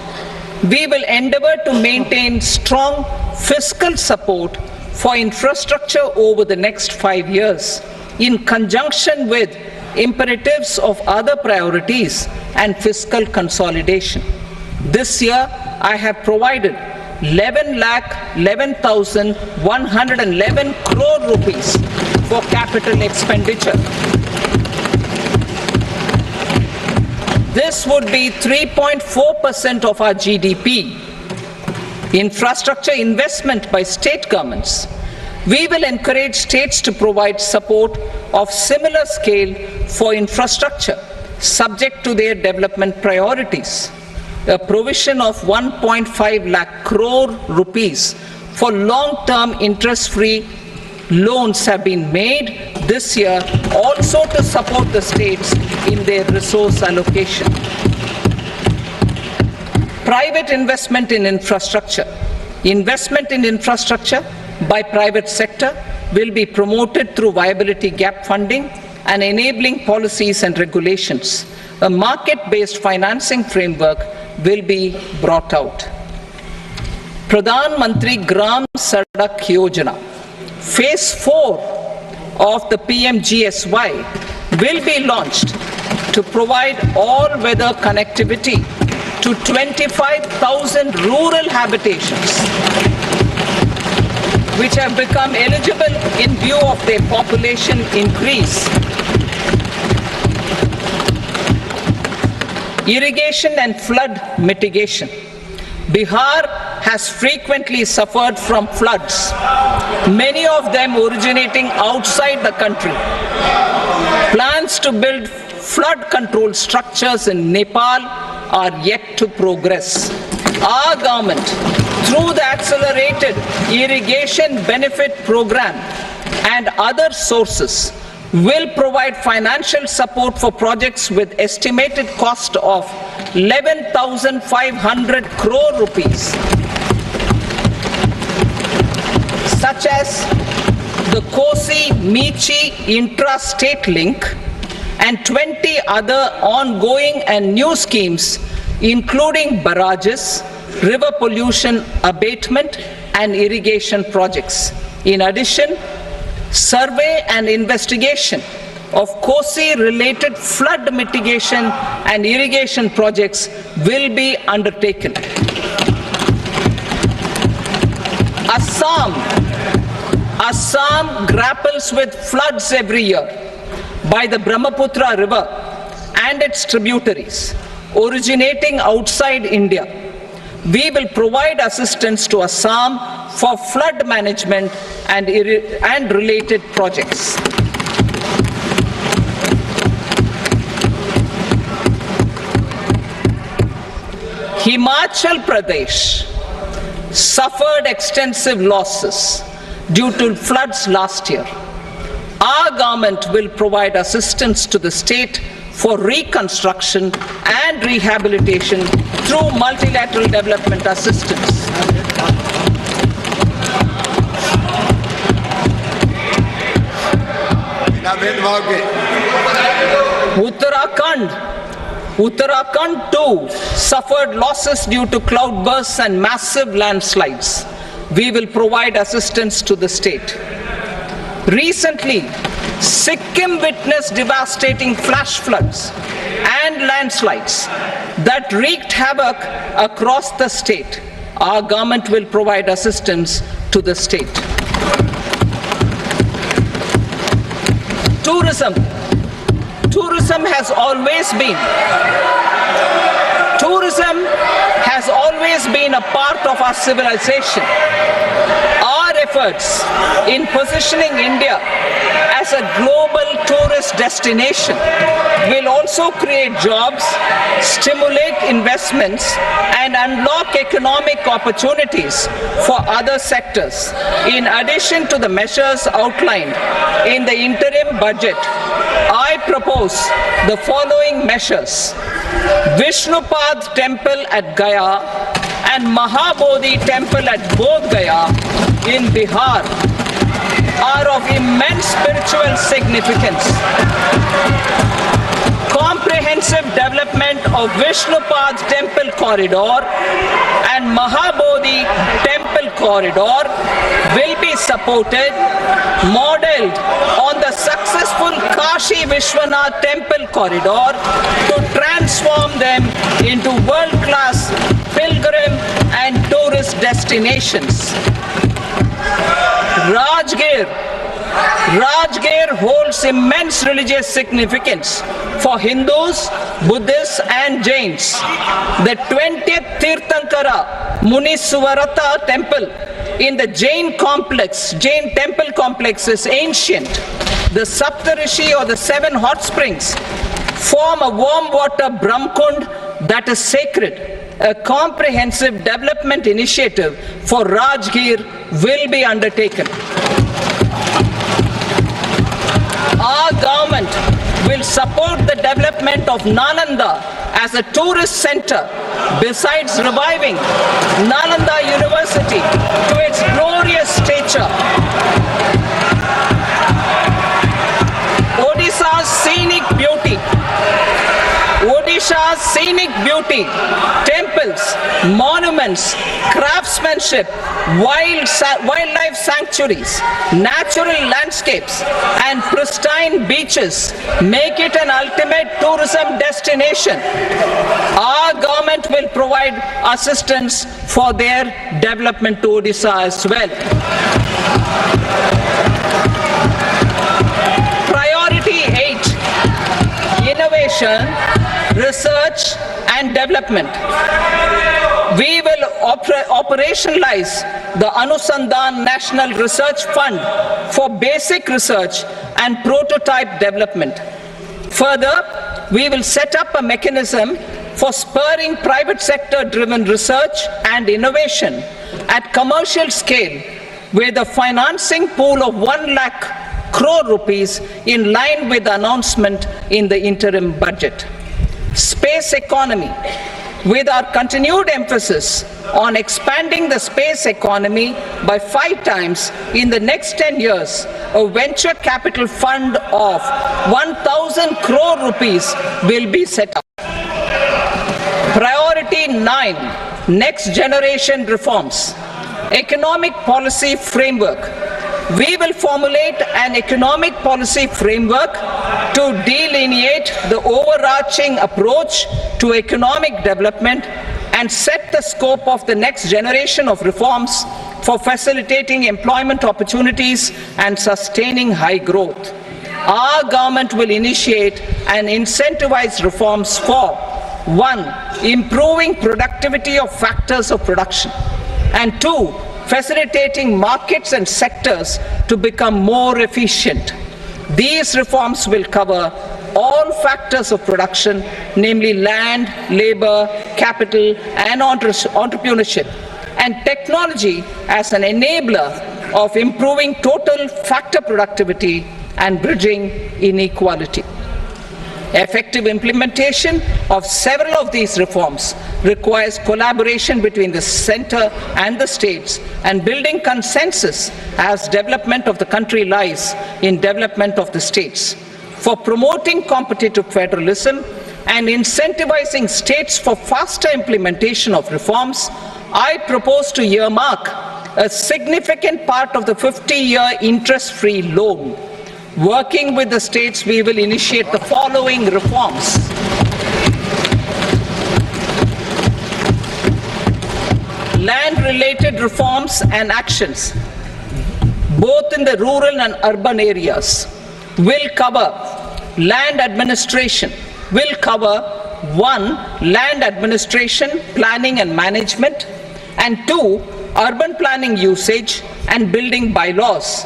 We will endeavor to maintain strong fiscal support for infrastructure over the next 5 years in conjunction with imperatives of other priorities and fiscal consolidation. This year, I have provided 11,11,111 crore rupees for capital expenditure. This would be 3.4% of our GDP. Infrastructure investment by state governments. We will encourage states to provide support of similar scale for infrastructure, subject to their development priorities. A provision of 1.5 lakh crore rupees for long-term interest-free loans have been made this year also to support the states in their resource allocation. Private investment in infrastructure. Investment in infrastructure by private sector will be promoted through viability gap funding and enabling policies and regulations. A market-based financing framework will be brought out. Pradhan Mantri Gram Sadak Yojana. Phase 4 of the PMGSY will be launched to provide all-weather connectivity to 25,000 rural habitations which have become eligible in view of their population increase. Irrigation and flood mitigation. Bihar has frequently suffered from floods, many of them originating outside the country. Plans to build flood control structures in Nepal are yet to progress. Our government, through the Accelerated Irrigation Benefit Program and other sources, will provide financial support for projects with estimated cost of 11,500 crore rupees, such as the Kosi-Michi intra-state link and 20 other ongoing and new schemes, including barrages, river pollution abatement and irrigation projects. In addition, survey and investigation of Kosi-related flood mitigation and irrigation projects will be undertaken. Assam grapples with floods every year by the Brahmaputra River and its tributaries originating outside India. We will provide assistance to Assam for flood management and related projects. Himachal Pradesh suffered extensive losses due to floods last year. Our government will provide assistance to the state for reconstruction and rehabilitation through multilateral development assistance. Uttarakhand too suffered losses due to cloudbursts and massive landslides. We will provide assistance to the state. Recently, Sikkim witnessed devastating flash floods and landslides that wreaked havoc across the state. Our government will provide assistance to the state. Tourism has always been a part of our civilization. Our efforts in positioning India as a global tourist destination will also create jobs, stimulate investments, and unlock economic opportunities for other sectors. In addition to the measures outlined in the interim budget, I propose the following measures. Vishnupad Temple at Gaya and Mahabodhi Temple at Bodh Gaya in Bihar are of immense spiritual significance. Comprehensive development of Vishnupad Temple Corridor and Mahabodhi Temple Corridor will be supported, modeled on the successful Kashi Vishwanath Temple Corridor to transform them into world-class pilgrim and tourist destinations. Rajgir holds immense religious significance for Hindus, Buddhists and Jains. The 20th Tirthankara Muniswarata temple in the Jain temple complex is ancient. The Saptarishi or the 7 hot springs form a warm water Brahmkund that is sacred. A comprehensive development initiative for Rajgir will be undertaken. Our government will support the development of Nalanda as a tourist center, besides reviving Nalanda University to its glorious stature. Odisha's scenic beauty, temples, monuments, craftsmanship, wildlife sanctuaries, natural landscapes, and pristine beaches make it an ultimate tourism destination. Our government will provide assistance for their development to Odisha as well. Priority 8, innovation, research and development. We will operationalize the Anusandhan National Research Fund for basic research and prototype development. Further, we will set up a mechanism for spurring private sector driven research and innovation at commercial scale with a financing pool of 1 lakh crore rupees in line with the announcement in the interim budget. Space economy. With our continued emphasis on expanding the space economy by 5 times in the next 10 years, a venture capital fund of 1,000 crore rupees will be set up. Priority 9, next generation reforms. Economic policy framework. We will formulate an economic policy framework to delineate the overarching approach to economic development and set the scope of the next generation of reforms for facilitating employment opportunities and sustaining high growth. Our government will initiate and incentivize reforms for 1. Improving productivity of factors of production, and 2. Facilitating markets and sectors to become more efficient. These reforms will cover all factors of production, namely land, labor, capital, and entrepreneurship, and technology as an enabler of improving total factor productivity and bridging inequality. Effective implementation of several of these reforms requires collaboration between the center and the states, and building consensus as development of the country lies in development of the states. For promoting competitive federalism and incentivizing states for faster implementation of reforms, I propose to earmark a significant part of the 50-year interest-free loan. Working with the states, we will initiate the following reforms. Land-related reforms and actions, both in the rural and urban areas, will cover land administration, will cover 1. Land administration, planning and management, and 2. Urban planning usage and building bylaws.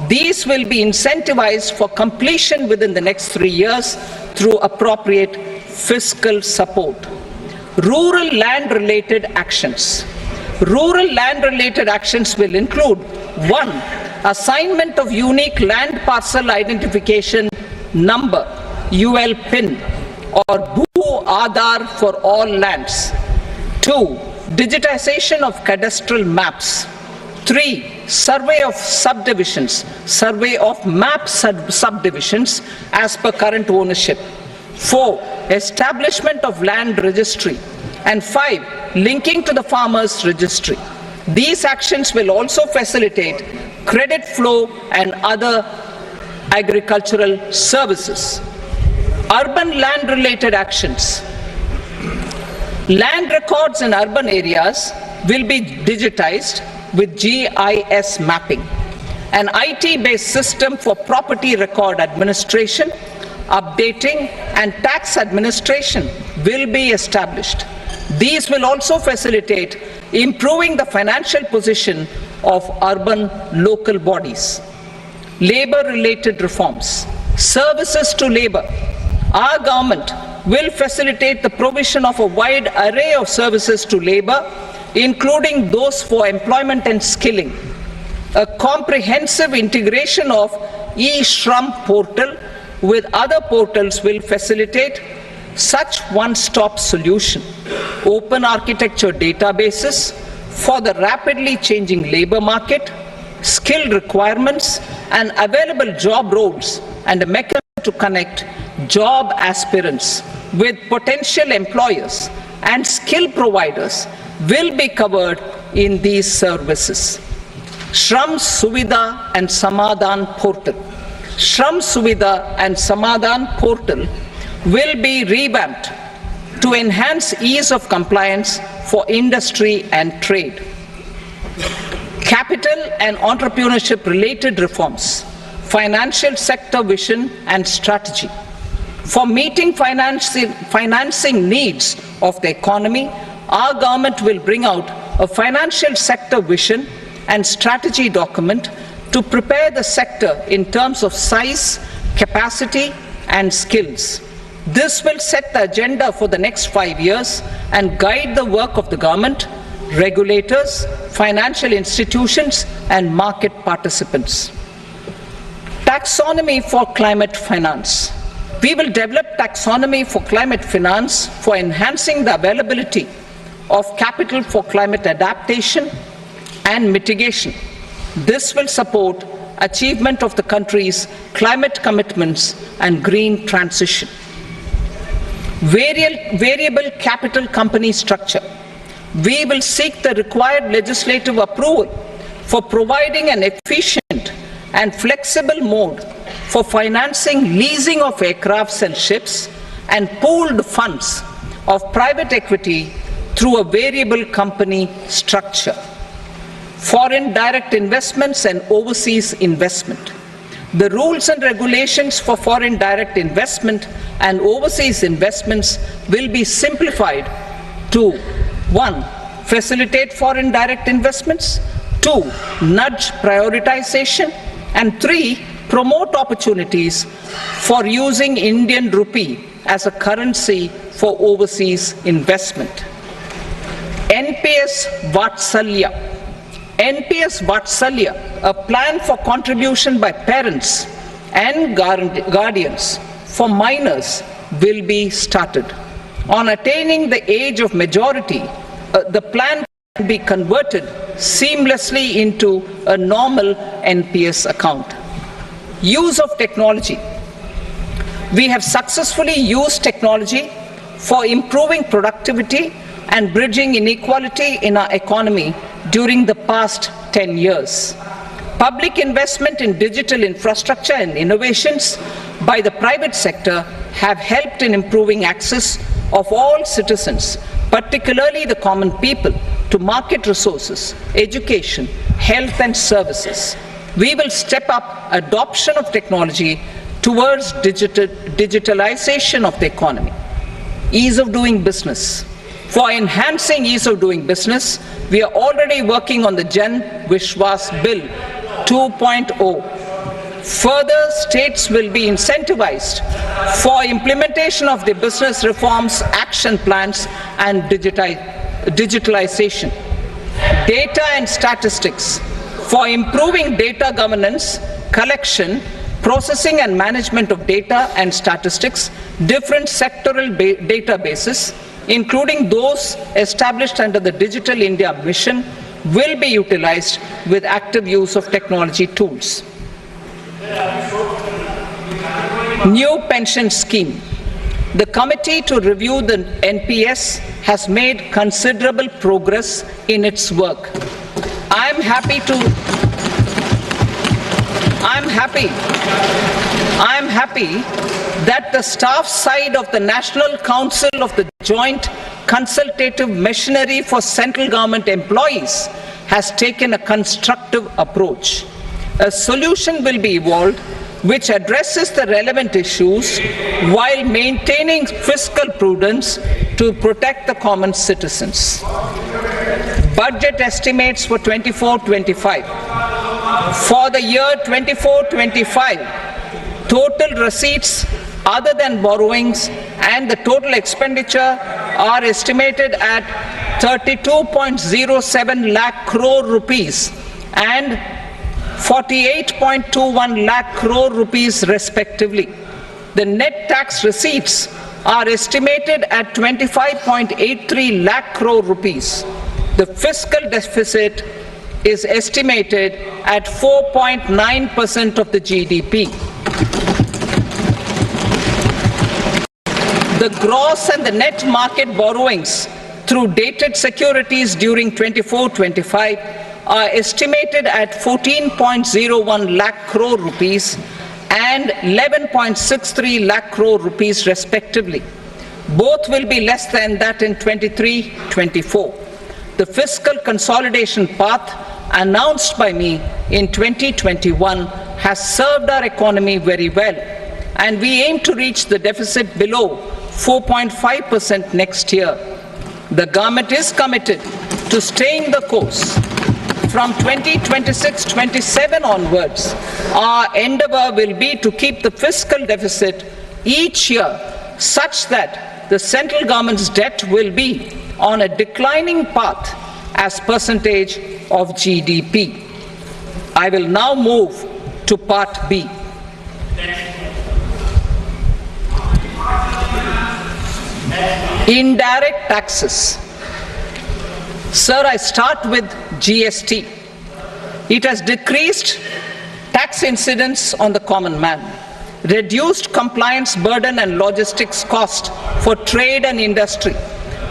These will be incentivized for completion within the next 3 years through appropriate fiscal support. Rural land-related actions. Rural land-related actions will include 1. Assignment of unique land parcel identification number, UL PIN, or Bhu Aadhaar for all lands. 2. Digitization of cadastral maps. 3. Survey of subdivisions, survey of map subdivisions as per current ownership. 4. Establishment of land registry. And 5. Linking to the farmers registry. These actions will also facilitate credit flow and other agricultural services. Urban land related actions. Land records in urban areas will be digitized with GIS mapping. An IT-based system for property record administration, updating, and tax administration will be established. These will also facilitate improving the financial position of urban local bodies. Labor-related reforms. Services to labor. Our government will facilitate the provision of a wide array of services to labor, including those for employment and skilling. A comprehensive integration of e-Shram portal with other portals will facilitate such one-stop solution. Open architecture databases for the rapidly changing labor market, skill requirements, and available job roles, and a mechanism to connect job aspirants with potential employers and skill providers will be covered in these services. Shram Suvidha and Samadhan portal. Shram Suvidha and Samadhan portal will be revamped to enhance ease of compliance for industry and trade. Capital and entrepreneurship related reforms. Financial sector vision and strategy. For meeting financing needs of the economy, our government will bring out a financial sector vision and strategy document to prepare the sector in terms of size, capacity, and skills. This will set the agenda for the next 5 years and guide the work of the government, regulators, financial institutions, and market participants. Taxonomy for climate finance. We will develop taxonomy for climate finance for enhancing the availability of capital for climate adaptation and mitigation. This will support achievement of the country's climate commitments and green transition. Variable capital company structure. We will seek the required legislative approval for providing an efficient and flexible mode for financing leasing of aircrafts and ships and pooled funds of private equity through a variable company structure. Foreign direct investments and overseas investment. The rules and regulations for foreign direct investment and overseas investments will be simplified to 1. Facilitate foreign direct investments, 2. Nudge prioritization, and 3. promote opportunities for using Indian rupee as a currency for overseas investment. NPS Vatsalya. NPS Vatsalya, a plan for contribution by parents and guardians for minors, will be started. On attaining the age of majority, the plan can be converted seamlessly into a normal NPS account. Use of technology. We have successfully used technology for improving productivity and bridging inequality in our economy during the past 10 years. Public investment in digital infrastructure and innovations by the private sector have helped in improving access of all citizens, particularly the common people, to market resources, education, health and services. We will step up adoption of technology towards digitalization of the economy. Ease of doing business. For enhancing ease of doing business, we are already working on the Jan Vishwas Bill 2.0. Further, states will be incentivized for implementation of the business reforms, action plans and digitalization. Data and statistics. For improving data governance, collection, processing and management of data and statistics, different sectoral databases, including those established under the Digital India Mission, will be utilized with active use of technology tools. New pension scheme. The committee to review the NPS has made considerable progress in its work. I am happy that the staff side of the National Council of the Joint Consultative Machinery for Central Government Employees has taken a constructive approach. A solution will be evolved which addresses the relevant issues while maintaining fiscal prudence to protect the common citizens. Budget estimates for 24-25. For the year 24-25, total receipts other than borrowings and the total expenditure are estimated at 32.07 lakh crore rupees and 48.21 lakh crore rupees respectively. The net tax receipts are estimated at 25.83 lakh crore rupees. The fiscal deficit is estimated at 4.9% of the GDP. The gross and the net market borrowings through dated securities during 24-25 are estimated at 14.01 lakh crore rupees and 11.63 lakh crore rupees respectively. Both will be less than that in 23-24. The fiscal consolidation path announced by me in 2021 has served our economy very well, and we aim to reach the deficit below 4.5% next year. The government is committed to staying the course. From 2026-27 onwards, our endeavor will be to keep the fiscal deficit each year such that the central government's debt will be on a declining path as percentage of GDP. I will now move to Part B. Indirect taxes. Sir, I start with GST. It has decreased tax incidence on the common man, reduced compliance burden and logistics cost for trade and industry,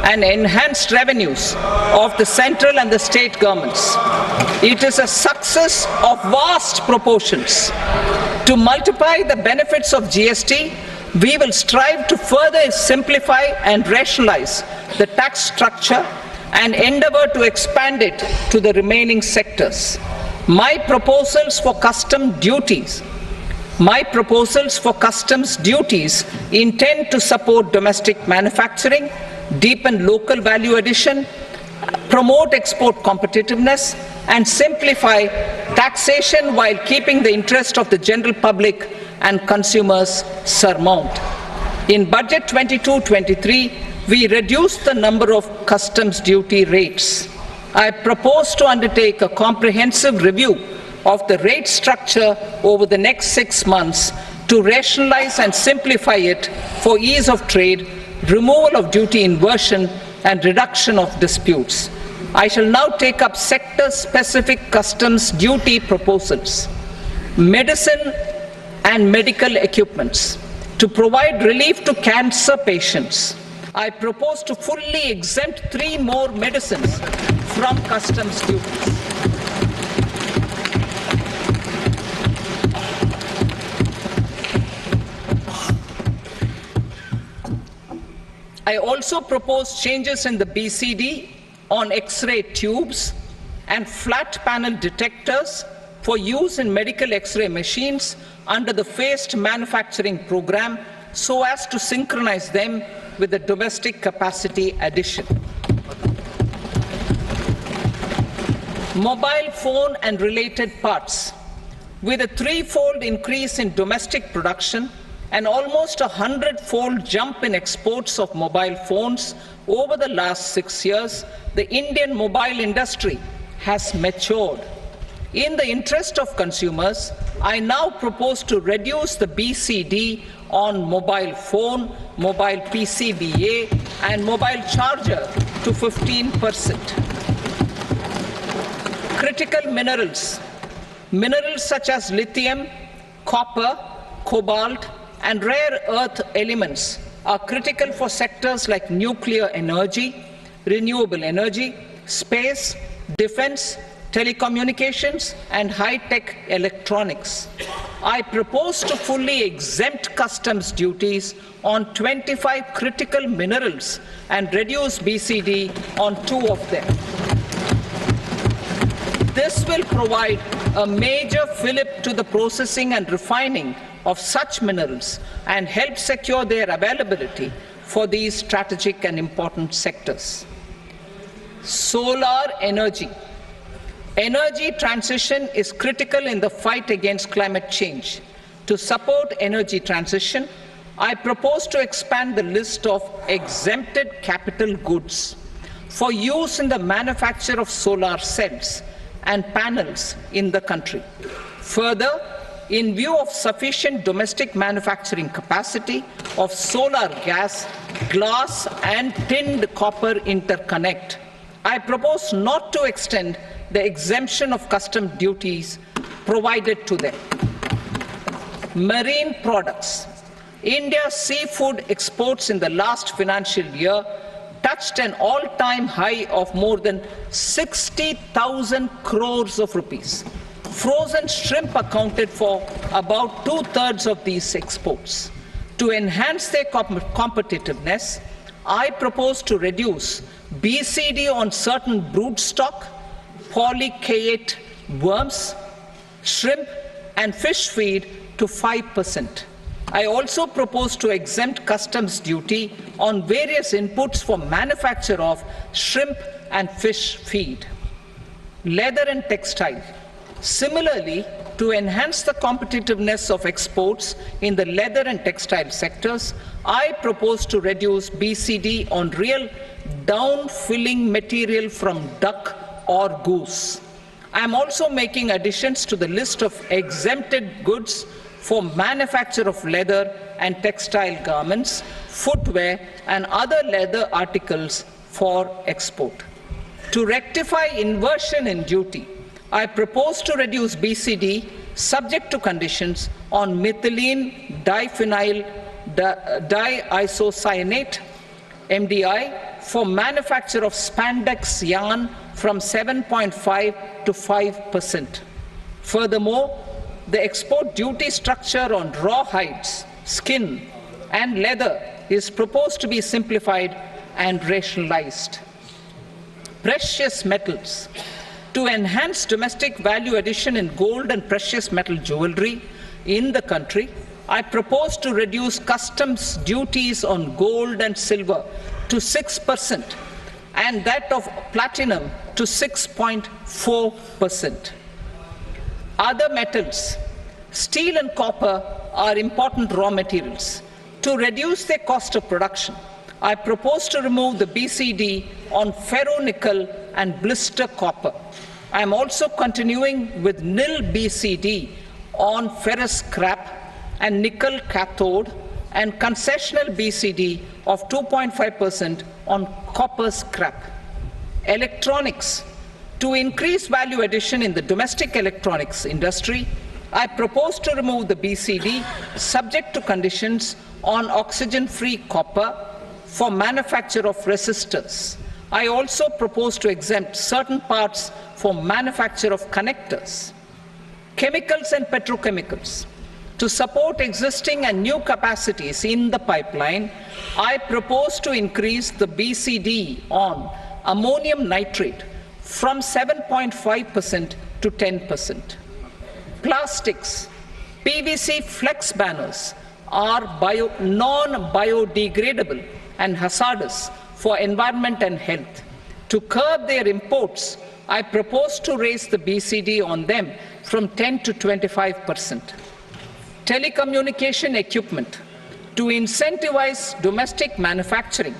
and enhanced revenues of the central and the state governments. It is a success of vast proportions. To multiply the benefits of GST, we will strive to further simplify and rationalize the tax structure and endeavor to expand it to the remaining sectors. My proposals for customs duties intend to support domestic manufacturing, deepen local value addition, promote export competitiveness, and simplify taxation while keeping the interest of the general public and consumers surmount. In Budget 22-23, we reduced the number of customs duty rates. I propose to undertake a comprehensive review of the rate structure over the next 6 months to rationalize and simplify it for ease of trade, removal of duty inversion, and reduction of disputes. I shall now take up sector-specific customs duty proposals. Medicine and medical equipments. To provide relief to cancer patients, I propose to fully exempt 3 more medicines from customs duties. I also propose changes in the BCD on X-ray tubes and flat panel detectors for use in medical X-ray machines under the phased manufacturing program so as to synchronize them with the domestic capacity addition. Mobile phone and related parts. With a 3-fold increase in domestic production and almost a 100-fold jump in exports of mobile phones over the last 6 years, the Indian mobile industry has matured. In the interest of consumers, I now propose to reduce the BCD on mobile phone, mobile PCBA, and mobile charger to 15%. Critical minerals. Minerals such as lithium, copper, cobalt, and rare earth elements are critical for sectors like nuclear energy, renewable energy, space, defense, telecommunications, and high-tech electronics. I propose to fully exempt customs duties on 25 critical minerals and reduce BCD on 2 of them. This will provide a major fillip to the processing and refining of such minerals and help secure their availability for these strategic and important sectors. Solar energy. Energy transition is critical in the fight against climate change. To support energy transition, I propose to expand the list of exempted capital goods for use in the manufacture of solar cells and panels in the country. Further, in view of sufficient domestic manufacturing capacity of solar gas, glass, and tinned copper interconnect, I propose not to extend the exemption of customs duties provided to them. Marine products. India's seafood exports in the last financial year touched an all-time high of more than 60,000 crores of rupees. Frozen shrimp accounted for about 2/3 of these exports. To enhance their competitiveness, I propose to reduce BCD on certain broodstock, polychaete worms, shrimp, and fish feed to 5%. I also propose to exempt customs duty on various inputs for manufacture of shrimp and fish feed. Leather and textile. Similarly, to enhance the competitiveness of exports in the leather and textile sectors, I propose to reduce BCD on real down-filling material from duck or goose. I am also making additions to the list of exempted goods for manufacture of leather and textile garments, footwear, and other leather articles for export. To rectify inversion in duty, I propose to reduce BCD subject to conditions on methylene diphenyl diisocyanate, MDI, for manufacture of spandex yarn from 7.5 to 5%. Furthermore, the export duty structure on raw hides, skin, and leather is proposed to be simplified and rationalized. Precious metals. To enhance domestic value addition in gold and precious metal jewelry in the country, I propose to reduce customs duties on gold and silver to 6% and that of platinum to 6.4%. Other metals, steel and copper, are important raw materials. To reduce their cost of production, I propose to remove the BCD on ferronickel and blister copper. I am also continuing with nil BCD on ferrous scrap and nickel cathode, and concessional BCD of 2.5% on copper scrap. Electronics. To increase value addition in the domestic electronics industry, I propose to remove the BCD subject to conditions on oxygen-free copper for manufacture of resistors. I also propose to exempt certain parts for manufacture of connectors. Chemicals and petrochemicals. To support existing and new capacities in the pipeline, I propose to increase the BCD on ammonium nitrate from 7.5% to 10%. Plastics. PVC flex banners are non-biodegradable and hazardous for environment and health. To curb their imports, I propose to raise the BCD on them from 10 to 25%. Telecommunication equipment. To incentivize domestic manufacturing,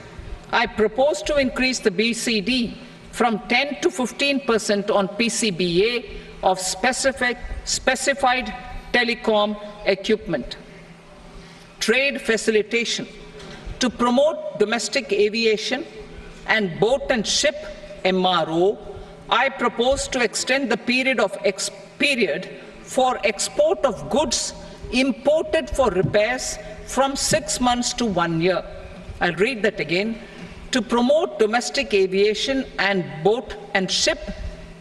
I propose to increase the BCD from 10 to 15% on PCBA of specified telecom equipment. Trade facilitation. To promote domestic aviation and boat and ship MRO, I propose to extend the period for export of goods imported for repairs from 6 months to 1 year. I'll read that again. To promote domestic aviation and boat and ship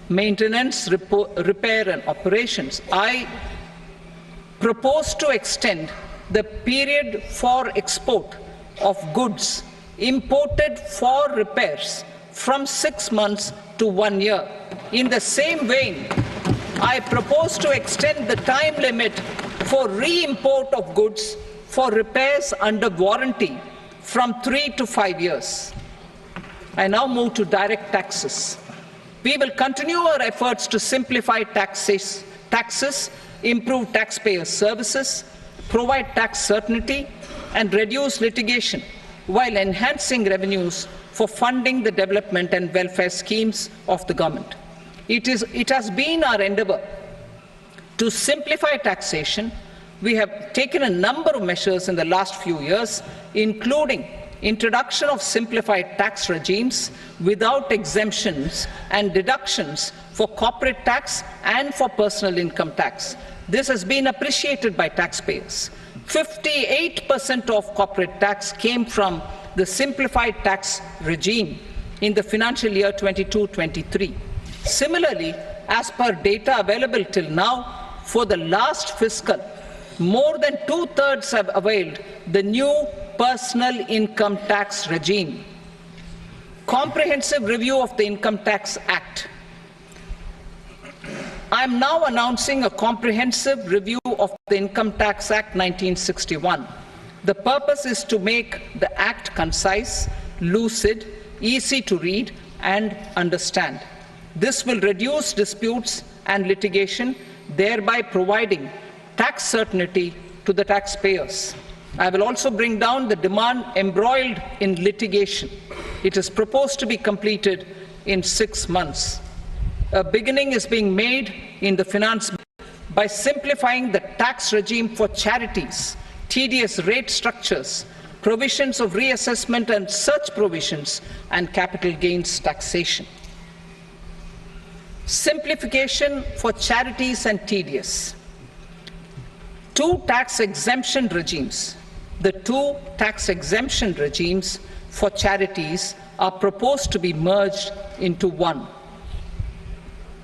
maintenance, repair and operations, I propose to extend the period for export of goods imported for repairs from 6 months to 1 year. In the same vein, I propose to extend the time limit for re-import of goods for repairs under warranty from 3 to 5 years. I now move to direct taxes. We will continue our efforts to simplify taxes, improve taxpayer services, provide tax certainty, and reduce litigation while enhancing revenues for funding the development and welfare schemes of the government. It has been our endeavor to simplify taxation. We have taken a number of measures in the last few years, including introduction of simplified tax regimes without exemptions and deductions for corporate tax and for personal income tax. This has been appreciated by taxpayers. 58% of corporate tax came from the simplified tax regime in the financial year 22-23. Similarly, as per data available till now, for the last fiscal, more than 2/3 have availed the new personal income tax regime. Comprehensive review of the Income Tax Act. I am now announcing a comprehensive review of the Income Tax Act 1961. The purpose is to make the Act concise, lucid, easy to read and understand. This will reduce disputes and litigation, thereby providing tax certainty to the taxpayers. I will also bring down the demand embroiled in litigation. It is proposed to be completed in 6 months. A beginning is being made in the finance bill by simplifying the tax regime for charities, tedious rate structures, provisions of reassessment and such provisions, and capital gains taxation. Simplification for charities and tedious. The two tax exemption regimes for charities are proposed to be merged into one.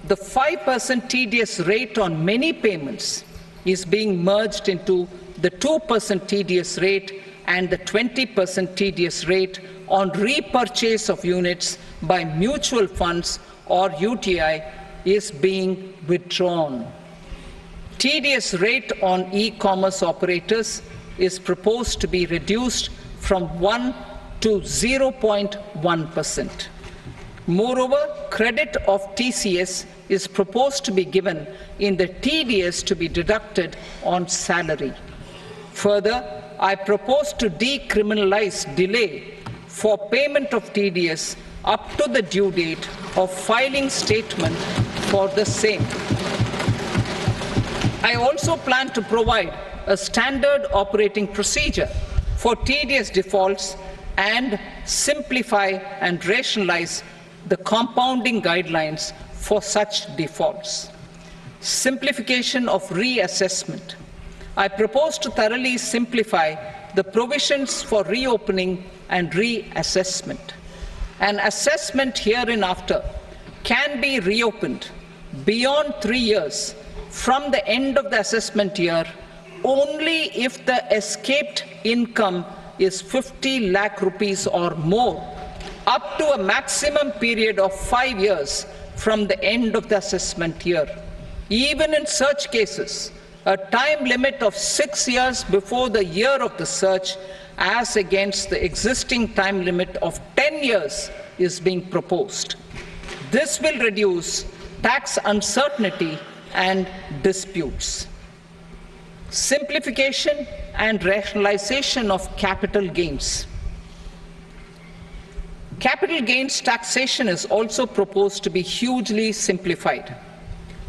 The 5% tedious rate on many payments is being merged into the 2% tedious rate, and the 20% tedious rate on repurchase of units by mutual funds or UTI is being withdrawn. Tedious rate on e-commerce operators is proposed to be reduced from 1 to 0.1%. Moreover, credit of TCS is proposed to be given in the TDS to be deducted on salary. Further, I propose to decriminalize delay for payment of TDS up to the due date of filing statement for the same. I also plan to provide a standard operating procedure for TDS defaults and simplify and rationalize the compounding guidelines for such defaults. Simplification of reassessment. I propose to thoroughly simplify the provisions for reopening and reassessment. An assessment hereinafter can be reopened beyond 3 years from the end of the assessment year only if the escaped income is 50 lakh rupees or more, up to a maximum period of 5 years from the end of the assessment year. Even in such cases, a time limit of 6 years before the year of the search, as against the existing time limit of 10 years, is being proposed. This will reduce tax uncertainty and disputes. Simplification and rationalization of capital gains. Capital gains taxation is also proposed to be hugely simplified.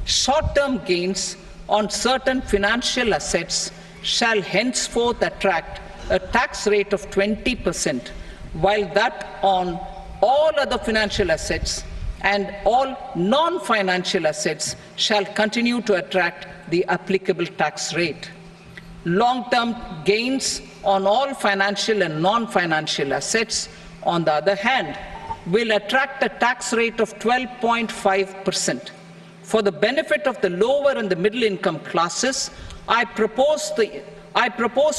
Short-term gains on certain financial assets shall henceforth attract a tax rate of 20%, while that on all other financial assets and all non-financial assets shall continue to attract the applicable tax rate. Long-term gains on all financial and non-financial assets, on the other hand, will attract a tax rate of 12.5%. For the benefit of the lower and the middle income classes, I propose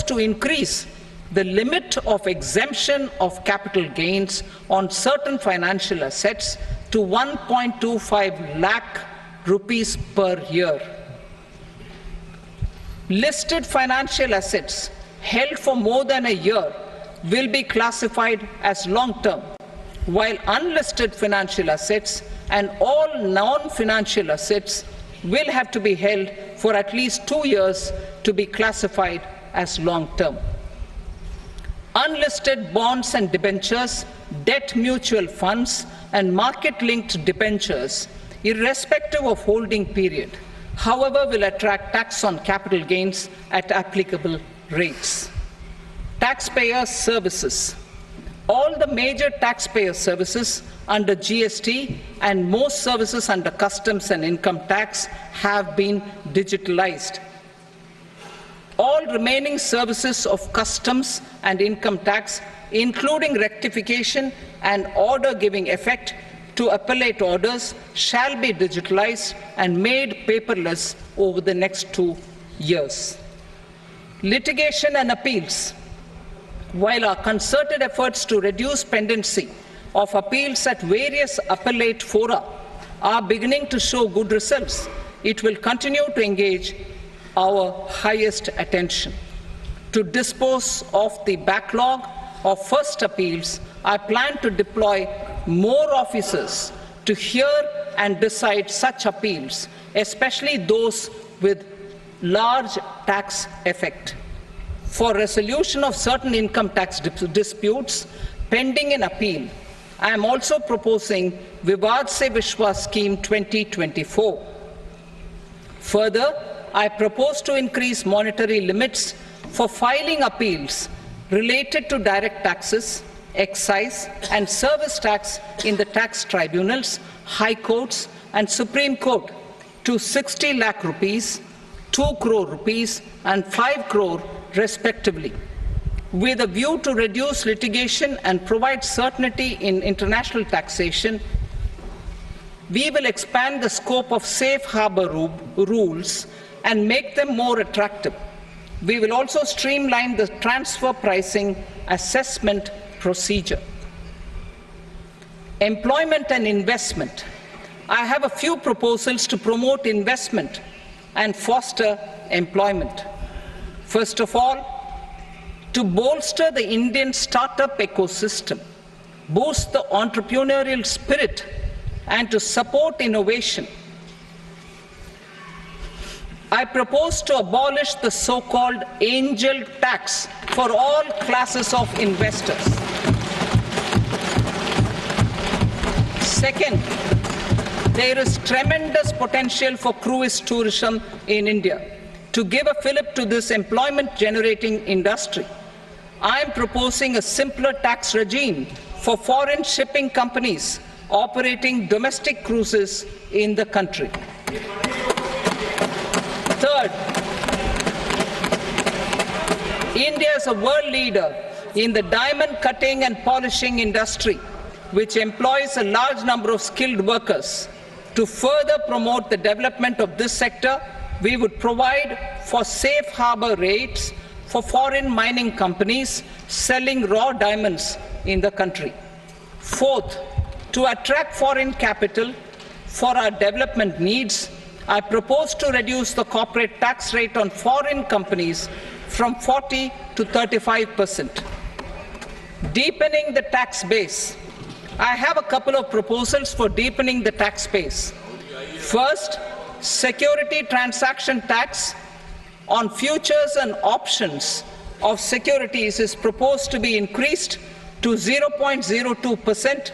to increase the limit of exemption of capital gains on certain financial assets to 1.25 lakh rupees per year. Listed financial assets held for more than a year will be classified as long-term, while unlisted financial assets and all non-financial assets will have to be held for at least 2 years to be classified as long-term. Unlisted bonds and debentures, debt mutual funds, and market-linked debentures, irrespective of holding period, however, will attract tax on capital gains at applicable rates. Taxpayer services. All the major taxpayer services under GST and most services under customs and income tax have been digitalized. All remaining services of customs and income tax, including rectification and order giving effect to appellate orders, shall be digitalized and made paperless over the next 2 years. Litigation and appeals. While our concerted efforts to reduce pendency of appeals at various appellate fora are beginning to show good results, it will continue to engage our highest attention. To dispose of the backlog of first appeals, I plan to deploy more officers to hear and decide such appeals, especially those with large tax effect. For resolution of certain income tax disputes pending in appeal, I am also proposing Vivad Se Vishwas Scheme 2024. Further, I propose to increase monetary limits for filing appeals related to direct taxes, excise, and service tax in the tax tribunals, high courts, and Supreme Court to 60 lakh rupees, 2 crore rupees, and 5 crore respectively, with a view to reduce litigation and provide certainty in international taxation. We will expand the scope of safe harbor rules and make them more attractive. We will also streamline the transfer pricing assessment procedure. Employment and investment. I have a few proposals to promote investment and foster employment. First of all, to bolster the Indian startup ecosystem, boost the entrepreneurial spirit, and to support innovation. I propose to abolish the so-called angel tax for all classes of investors. Second, there is tremendous potential for cruise tourism in India. To give a fillip to this employment-generating industry, I am proposing a simpler tax regime for foreign shipping companies operating domestic cruises in the country. Third, India is a world leader in the diamond cutting and polishing industry, which employs a large number of skilled workers. To further promote the development of this sector, we would provide for safe harbor rates for foreign mining companies selling raw diamonds in the country. Fourth, to attract foreign capital for our development needs, I propose to reduce the corporate tax rate on foreign companies from 40 to 35%. Deepening the tax base. I have a couple of proposals for deepening the tax base. First, security transaction tax on futures and options of securities is proposed to be increased to 0.02%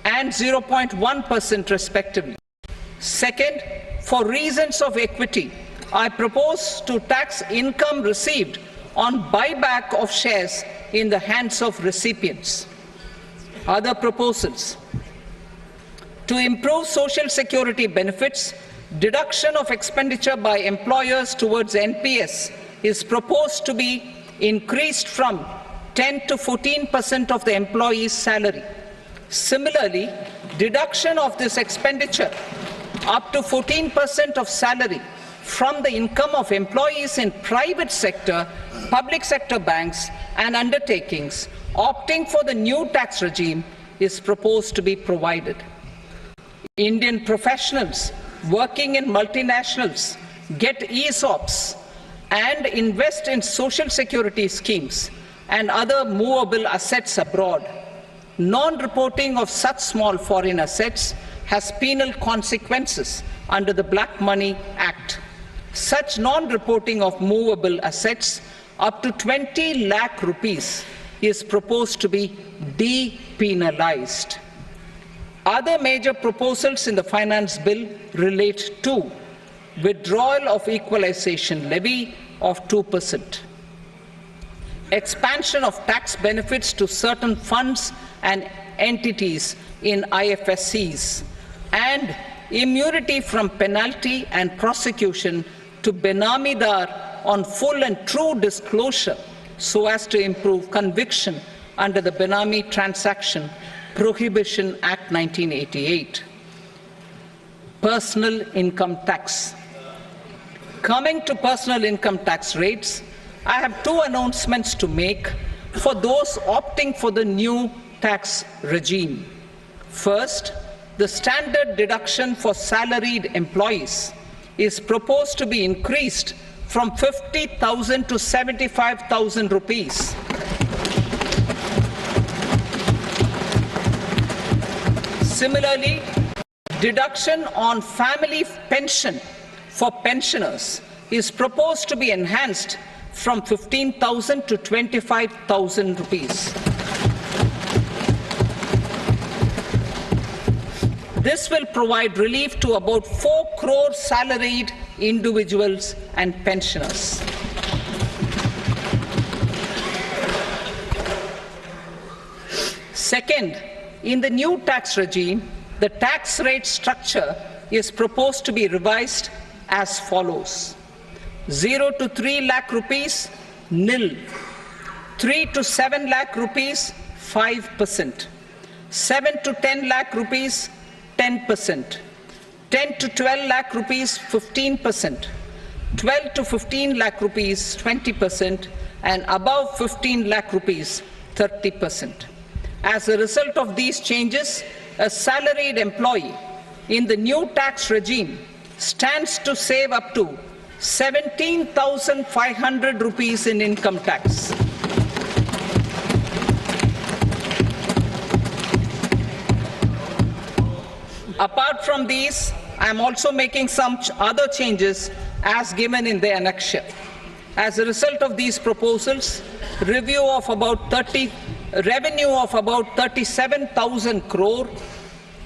and 0.1% respectively. Second, for reasons of equity, I propose to tax income received on buyback of shares in the hands of recipients. Other proposals: to improve social security benefits, deduction of expenditure by employers towards NPS is proposed to be increased from 10 to 14% of the employee's salary. Similarly, deduction of this expenditure up to 14% of salary from the income of employees in private sector, public sector banks and undertakings opting for the new tax regime is proposed to be provided. Indian professionals working in multinationals get ESOPs and invest in social security schemes and other movable assets abroad. Non-reporting of such small foreign assets has penal consequences under the Black Money Act. Such non-reporting of movable assets up to 20 lakh rupees is proposed to be depenalized. Other major proposals in the finance bill relate to withdrawal of equalization levy of 2%, expansion of tax benefits to certain funds and entities in IFSCs, and immunity from penalty and prosecution to Benamidar on full and true disclosure so as to improve conviction under the Benami Transaction Prohibition Act 1988. Personal income tax. Coming to personal income tax rates, I have two announcements to make for those opting for the new tax regime. First, the standard deduction for salaried employees is proposed to be increased from 50,000 to 75,000 rupees. Similarly, deduction on family pension for pensioners is proposed to be enhanced from 15,000 to 25,000 rupees. This will provide relief to about 4 crore salaried individuals and pensioners. Second, in the new tax regime, the tax rate structure is proposed to be revised as follows: 0 to 3 lakh rupees, nil; 3 to 7 lakh rupees, 5%; 7 to 10 lakh rupees, 10%; 10 to 12 lakh rupees, 15%; 12 to 15 lakh rupees, 20%; and above 15 lakh rupees, 30%. As a result of these changes, a salaried employee in the new tax regime stands to save up to 17,500 rupees in income tax. Apart from these, I am also making some other changes as given in the annexure. As a result of these proposals, revenue of about 37,000 crore,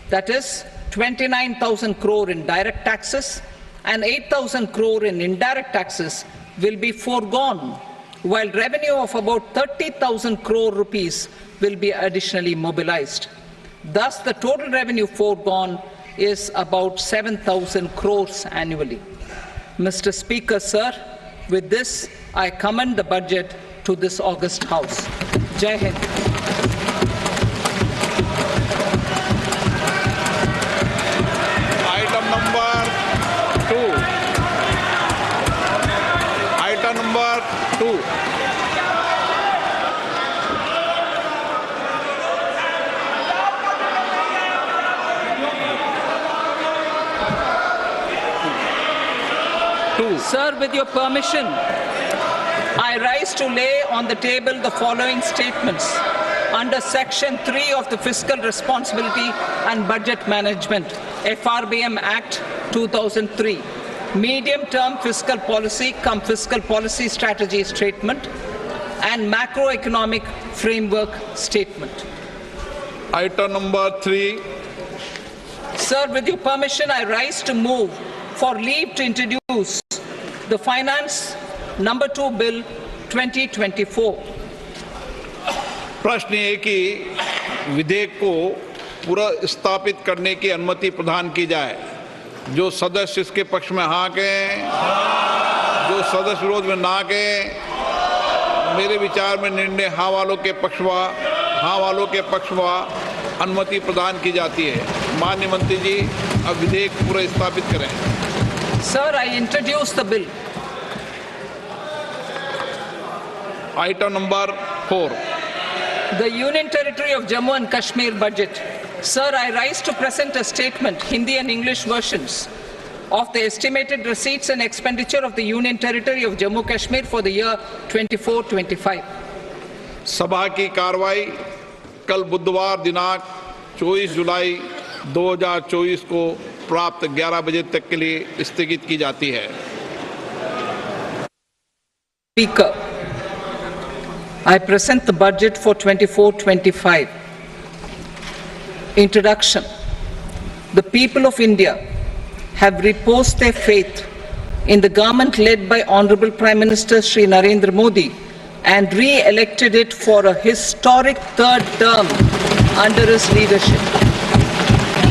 that is 29,000 crore in direct taxes and 8,000 crore in indirect taxes will be foregone, while revenue of about 30,000 crore rupees will be additionally mobilized. Thus, the total revenue foregone is about 7,000 crores annually. Mr. Speaker, sir, with this, I commend the budget to this august House. Jai Hind. Item number 2. Item number 2. Sir, with your permission, I rise to lay on the table the following statements under Section 3 of the Fiscal Responsibility and Budget Management, FRBM Act 2003, Medium-Term Fiscal Policy cum Fiscal Policy Strategy Statement and Macroeconomic Framework Statement. Item number 3. Sir, with your permission, I rise to move for leave to introduce the Finance Number 2 Bill 2024. प्रश्न ये कि विधेयक को पुनर्स्थापित करने की अनुमति प्रदान की जाए। जो सदस्य इसके पक्ष में हाँ कहें, जो सदस्य विरोध में ना कहें। मेरे विचार में निर्णय हाँ वालों के पक्ष में अनुमति प्रदान की जाती है। माननीय मंत्री जी, अब विधेयक पुनर्स्थापित करें। Sir, I introduce the bill. Item number 4. The Union Territory of Jammu and Kashmir budget. Sir, I rise to present a statement, Hindi and English versions, of the estimated receipts and expenditure of the Union Territory of Jammu and Kashmir for the year 24-25. सभा की कार्रवाई कल बुधवार दिनांक 24 जुलाई 2024 को प्राप्त 11 बजे तक के लिए स्थगित की जाती है। Speaker, I present the budget for 24-25. Introduction. The people of India have reposed their faith in the government led by Honorable Prime Minister Shri Narendra Modi and re-elected it for a historic third term under his leadership.